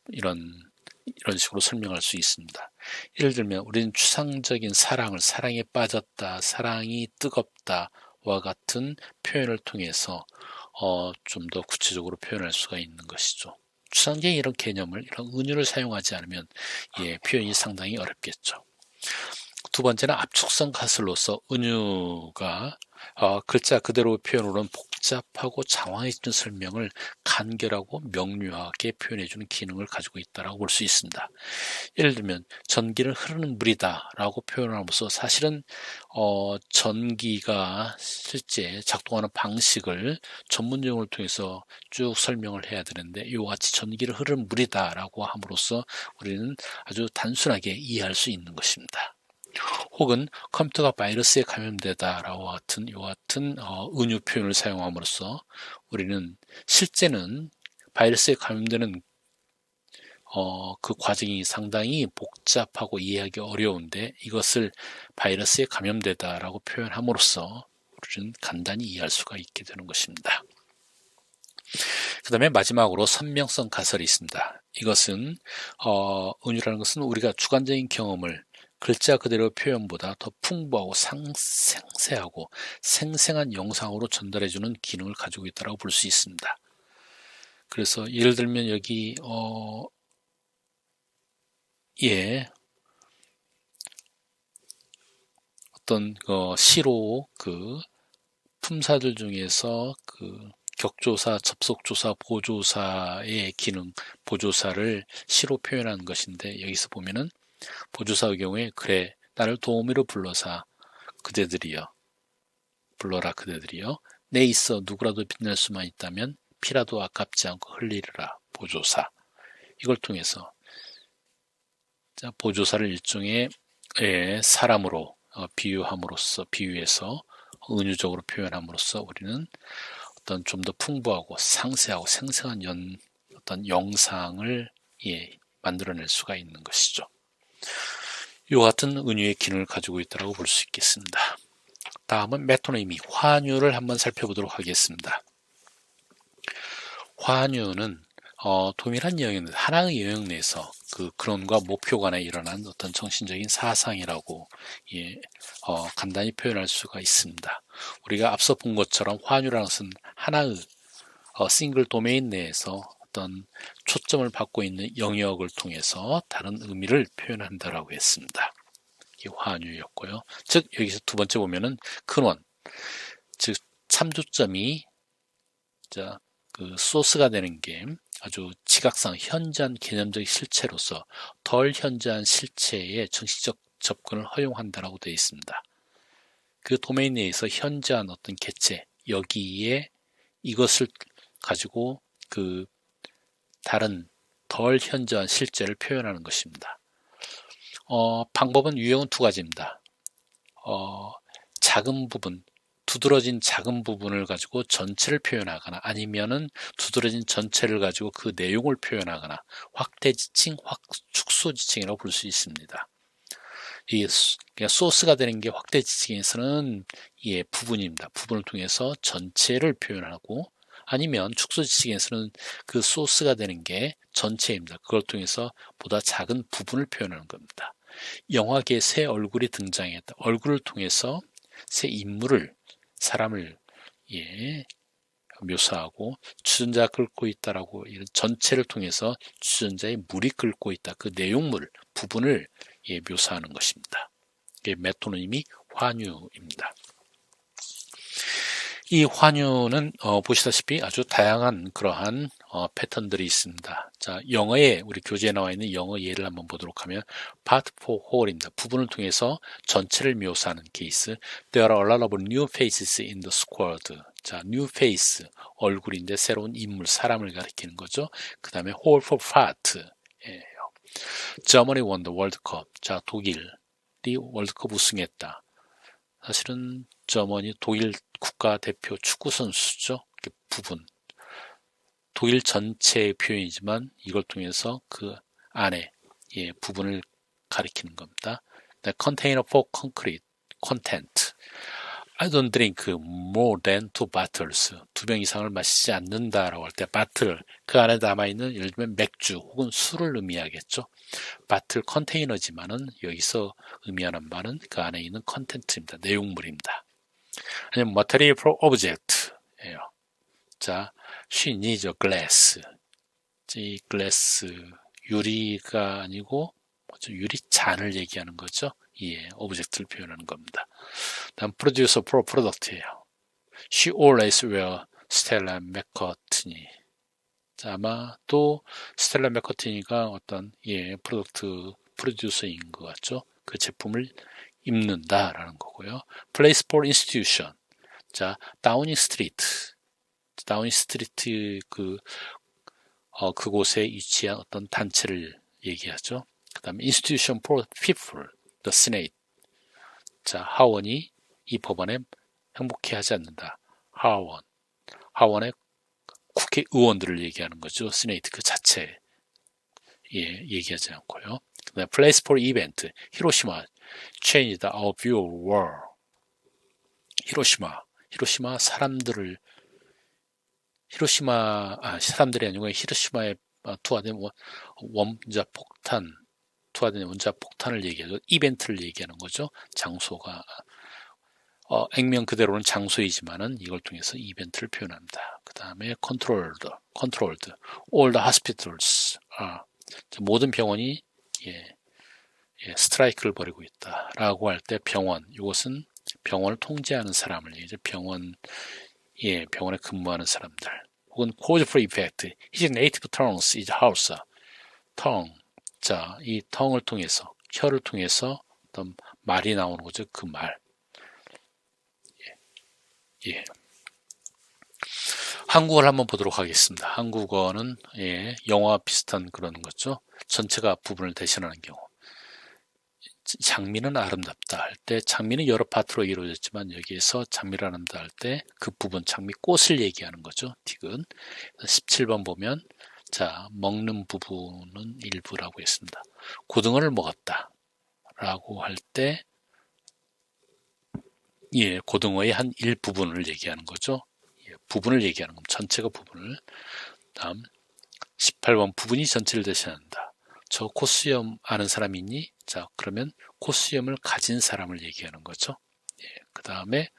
이런 식으로 설명할 수 있습니다. 예를 들면 우리는 추상적인 사랑에 빠졌다, 사랑이 뜨겁다와 같은 표현을 통해서 좀 더 구체적으로 표현할 수가 있는 것이죠. 추상적인 이런 개념을, 이런 은유를 사용하지 않으면 표현이 상당히 어렵겠죠. 두 번째는 압축성 가설로서 은유가 글자 그대로 표현으로는 복잡하고 장황해지는 설명을 간결하고 명료하게 표현해주는 기능을 가지고 있다고 볼 수 있습니다. 예를 들면 전기는 흐르는 물이다 라고 표현함으로써 사실은 전기가 실제 작동하는 방식을 전문 용어를 통해서 쭉 설명을 해야 되는데 이와 같이 전기를 흐르는 물이다 라고 함으로써 우리는 아주 단순하게 이해할 수 있는 것입니다. 혹은 컴퓨터가 바이러스에 감염되다라고 같은 이와 같은 은유 표현을 사용함으로써 우리는 실제는 바이러스에 감염되는 그 과정이 상당히 복잡하고 이해하기 어려운데 이것을 바이러스에 감염되다라고 표현함으로써 우리는 간단히 이해할 수가 있게 되는 것입니다. 그 다음에 마지막으로 선명성 가설이 있습니다. 이것은 은유라는 것은 우리가 주관적인 경험을 글자 그대로 표현보다 더 풍부하고 생생하고 생생한 영상으로 전달해주는 기능을 가지고 있다고 볼 수 있습니다. 그래서 예를 들면 여기 어떤 시로 그 품사들 중에서 그 격조사, 접속조사, 보조사의 기능, 보조사를 시로 표현하는 것인데 여기서 보면은 보조사의 경우에 그래 나를 도우미로 불러라 그대들이여 내 있어 누구라도 빛날 수만 있다면 피라도 아깝지 않고 흘리리라 보조사. 이걸 통해서 보조사를 일종의 사람으로 비유해서 은유적으로 표현함으로써 우리는 어떤 좀 더 풍부하고 상세하고 생생한 어떤 영상을 만들어낼 수가 있는 것이죠. 이와 같은 은유의 기능을 가지고 있다고 볼 수 있겠습니다. 다음은 메토니미, 환유를 한번 살펴보도록 하겠습니다. 환유는 동일한 영역, 하나의 영역 내에서 그 근원과 목표 간에 일어난 어떤 정신적인 사상이라고 간단히 표현할 수가 있습니다. 우리가 앞서 본 것처럼 환유라는 것은 하나의 싱글 도메인 내에서 어떤 초점을 받고 있는 영역을 통해서 다른 의미를 표현한다라고 했습니다. 이게 환유였고요. 즉 여기서 두 번째 보면은 근원, 즉 참조점이 그 소스가 되는 게 아주 지각상 현저한 개념적 실체로서 덜 현저한 실체의 정식적 접근을 허용한다라고 되어 있습니다. 그 도메인 내에서 현저한 어떤 개체, 여기에 이것을 가지고 그 다른 덜 현저한 실제를 표현하는 것입니다. 방법은 유형은 두 가지입니다. 작은 부분, 두드러진 작은 부분을 가지고 전체를 표현하거나 아니면은 두드러진 전체를 가지고 그 내용을 표현하거나 확대 지칭, 축소 지칭이라고 볼 수 있습니다. 이 소스가 되는 게 확대 지칭에서는 부분입니다. 부분을 통해서 전체를 표현하고 아니면 축소 지칭에서는 그 소스가 되는 게 전체입니다. 그걸 통해서 보다 작은 부분을 표현하는 겁니다. 영화계에 새 얼굴이 등장했다. 얼굴을 통해서 새 인물을, 사람을 묘사하고 주전자가 끓고 있다라고 이런 전체를 통해서 주전자에 물이 끓고 있다. 그 내용물, 부분을 묘사하는 것입니다. 이게 메토니미 환유입니다. 이 환유는 보시다시피 아주 다양한 그러한 패턴들이 있습니다. 자, 영어에 우리 교재에 나와 있는 영어 예를 한번 보도록 하면 part for whole입니다. 부분을 통해서 전체를 묘사하는 케이스. There are a lot of new faces in the squad. 자, new face 얼굴인데 새로운 인물, 사람을 가리키는 거죠. 그 다음에 whole for part Germany won the World Cup. 자, 독일이 월드컵 우승했다. 사실은 독일 국가대표 축구 선수죠. 부분. 독일 전체의 표현이지만 이걸 통해서 그 안에 부분을 가리키는 겁니다. Container for concrete content. I don't drink more than 2 bottles. 2병 이상을 마시지 않는다라고 할 때 bottle, 그 안에 남아있는 예를 들면 맥주 혹은 술을 의미하겠죠. bottle 컨테이너지만은 여기서 의미하는 바는 그 안에 있는 컨텐츠입니다. 내용물입니다. 아니면 material for object예요. 자, she needs a glass. 이 glass, 유리가 아니고 유리잔을 얘기하는 거죠. 오브젝트를 표현하는 겁니다. 다음 producer for product예요. She always wear Stella McCartney. 자, 아마 또 스텔라 맥커트니가 어떤 프로듀서인 것 같죠. 그 제품을 입는다라는 거고요. Place for institution. 자, 다우닝 스트리트 그곳에 위치한 어떤 단체를 얘기하죠. 그 다음에 institution for people, the senate. 자, 하원이 이 법안에 행복해하지 않는다. 하원의 국회의원들을 얘기하는 거죠. senate 그 자체 얘기하지 않고요. 그 다음에 place for event. 히로시마 changed our view of war. 히로시마 사람들이 아니고 히로시마에 투하된 원자폭탄을 얘기하죠. 이벤트를 얘기하는 거죠. 장소가 액면 그대로는 장소이지만은 이걸 통해서 이벤트를 표현합니다. 그 다음에 controlled. All the hospitals. 모든 병원이 스트라이크를 벌이고 있다라고 할 때 병원. 이것은 병원을 통제하는 사람을 얘기하죠. 병원에 근무하는 사람들. 혹은 cause for effect. His native tongues is Hausa. tongue. 자, 이 tongue을 통해서, 혀를 통해서 어떤 말이 나오는 거죠. 그 말. 한국어를 한번 보도록 하겠습니다. 한국어는 영어와 비슷한 그런 거죠. 전체가 부분을 대신하는 경우. 장미는 아름답다 할 때 장미는 여러 파트로 이루어졌지만 여기에서 장미를 아름답다 할 때 그 부분 장미꽃을 얘기하는 거죠. 디귿. 17번 보면 자, 먹는 부분은 일부라고 했습니다. 고등어를 먹었다 라고 할 때 고등어의 한 일부분을 얘기하는 거죠. 부분을 얘기하는 겁니다. 전체가 부분을. 다음 18번 부분이 전체를 대신한다. 저 코수염 아는 사람이 있니? 자, 그러면 코수염을 가진 사람을 얘기하는 거죠. 그 다음에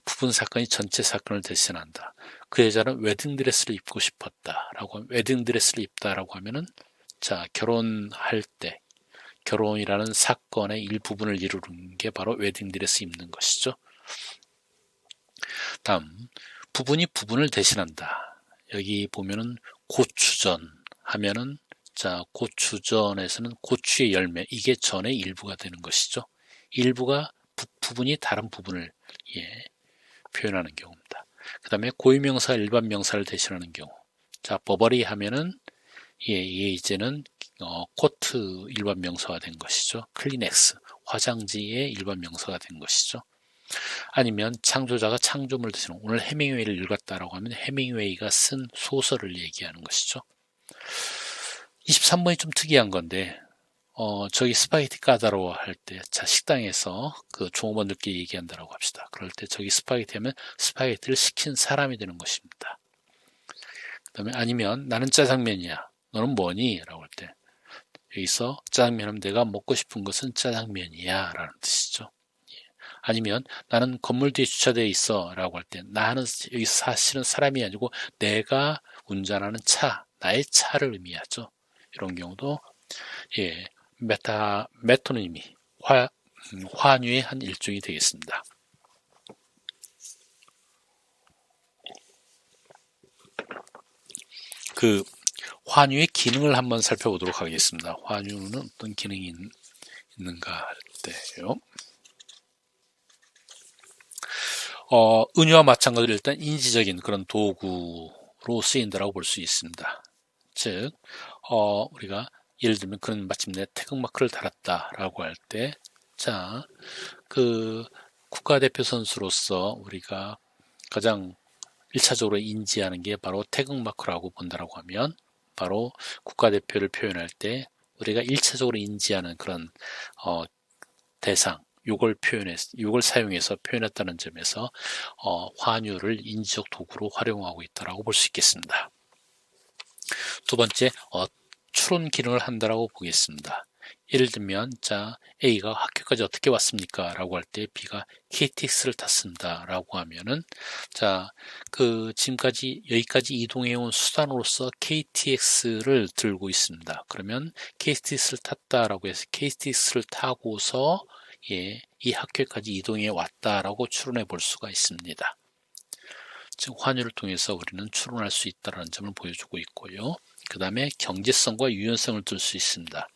부분 사건이 전체 사건을 대신한다. 그 여자는 웨딩드레스를 입고 싶었다. 라고 하면, 웨딩드레스를 입다라고 하면은, 자, 결혼할 때, 결혼이라는 사건의 일부분을 이루는 게 바로 웨딩드레스 입는 것이죠. 다음, 부분이 부분을 대신한다. 여기 보면은 고추전 하면은 자, 고추전에서는 고추의 열매, 이게 전의 일부가 되는 것이죠. 일부가 부분이 다른 부분을 표현하는 경우입니다. 그 다음에 고유명사, 일반 명사를 대신하는 경우. 자, 버버리 하면은 이제는 코트 일반 명사가 된 것이죠. 클리넥스, 화장지의 일반 명사가 된 것이죠. 아니면 창조자가 창조물을 대신하는, 오늘 해밍웨이를 읽었다라고 하면 해밍웨이가 쓴 소설을 얘기하는 것이죠. 23번이 좀 특이한 건데 저기 스파게티 까다로워 할 때, 자, 식당에서 그 종업원들끼리 얘기한다라고 합시다. 그럴 때 저기 스파게티 하면 스파게티를 시킨 사람이 되는 것입니다. 그 다음에 아니면 나는 짜장면이야. 너는 뭐니? 라고 할 때 여기서 짜장면 하면 내가 먹고 싶은 것은 짜장면이야 라는 뜻이죠. 아니면 나는 건물 뒤에 주차되어 있어 라고 할 때 나는 여기서 사실은 사람이 아니고 내가 운전하는 차, 나의 차를 의미하죠. 이런 경우도 메토니미, 환유의 한 일종이 되겠습니다. 그 환유의 기능을 한번 살펴보도록 하겠습니다. 환유는 어떤 기능이 있는가 할 때요. 은유와 마찬가지로 일단 인지적인 그런 도구로 쓰인다라고 볼 수 있습니다. 즉, 우리가 예를 들면 그는 마침내 태극마크를 달았다라고 할 때, 자, 그 국가대표 선수로서 우리가 가장 1차적으로 인지하는 게 바로 태극마크라고 본다라고 하면 바로 국가대표를 표현할 때 우리가 1차적으로 인지하는 그런 대상, 요걸 사용해서 표현했다는 점에서 환유를 인지적 도구로 활용하고 있다라고 볼 수 있겠습니다. 두 번째, 추론 기능을 한다라고 보겠습니다. 예를 들면, 자, A가 학교까지 어떻게 왔습니까? 라고 할 때 B가 KTX를 탔습니다. 라고 하면은, 자, 지금까지, 여기까지 이동해온 수단으로서 KTX를 들고 있습니다. 그러면 KTX를 탔다라고 해서 KTX를 타고서, 예, 이 학교까지 이동해 왔다라고 추론해 볼 수가 있습니다. 즉, 환유를 통해서 우리는 추론할 수 있다는 점을 보여주고 있고요. 그 다음에 경제성과 유연성을 들 수 있습니다.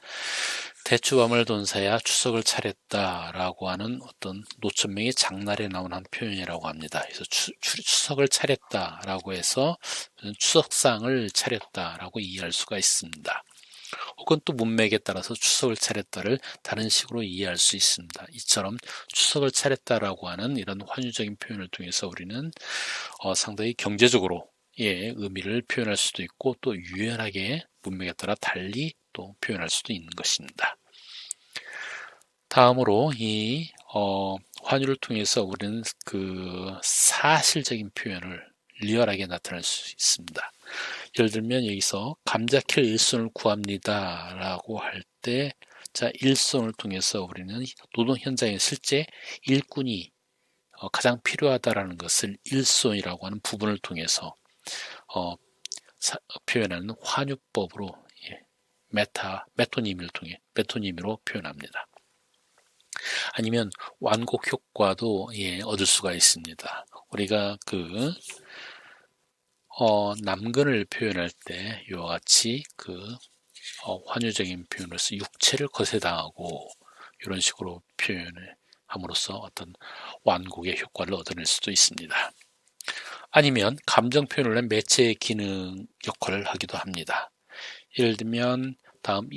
대추밤을 돈사야 추석을 차렸다라고 하는 어떤 노천명의 장날에 나온 한 표현이라고 합니다. 그래서 추석을 차렸다라고 해서 추석상을 차렸다라고 이해할 수가 있습니다. 혹은 또 문맥에 따라서 추석을 차렸다를 다른 식으로 이해할 수 있습니다. 이처럼 추석을 차렸다라고 하는 이런 환유적인 표현을 통해서 우리는 상당히 경제적으로 의미를 표현할 수도 있고 또 유연하게 문맥에 따라 달리 또 표현할 수도 있는 것입니다. 다음으로 이 환유를 통해서 우리는 그 사실적인 표현을 리얼하게 나타낼 수 있습니다. 예를 들면 여기서 감자캘 일손을 구합니다 라고 할 때, 자, 일손을 통해서 우리는 노동 현장에 실제 일꾼이 가장 필요하다라는 것을 일손이라고 하는 부분을 통해서 표현하는 환유법으로 메토니미로 표현합니다. 아니면 완곡 효과도 얻을 수가 있습니다. 우리가 남근을 표현할 때 이와 같이 환유적인 표현으로서 육체를 거세당하고 이런 식으로 표현을 함으로써 어떤 완곡의 효과를 얻어낼 수도 있습니다. 아니면 감정 표현을 한 매체의 기능 역할을 하기도 합니다. 예를 들면 다음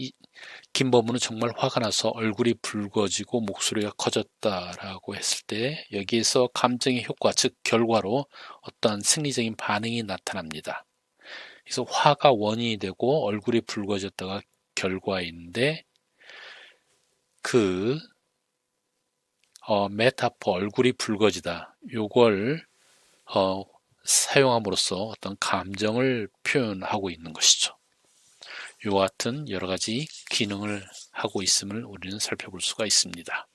김범우는 정말 화가 나서 얼굴이 붉어지고 목소리가 커졌다라고 했을 때 여기에서 감정의 효과, 즉 결과로 어떠한 생리적인 반응이 나타납니다. 그래서 화가 원인이 되고 얼굴이 붉어졌다가 결과인데 메타포 얼굴이 붉어지다 요걸 사용함으로써 어떤 감정을 표현하고 있는 것이죠. 이와 같은 여러 가지 기능을 하고 있음을 우리는 살펴볼 수가 있습니다.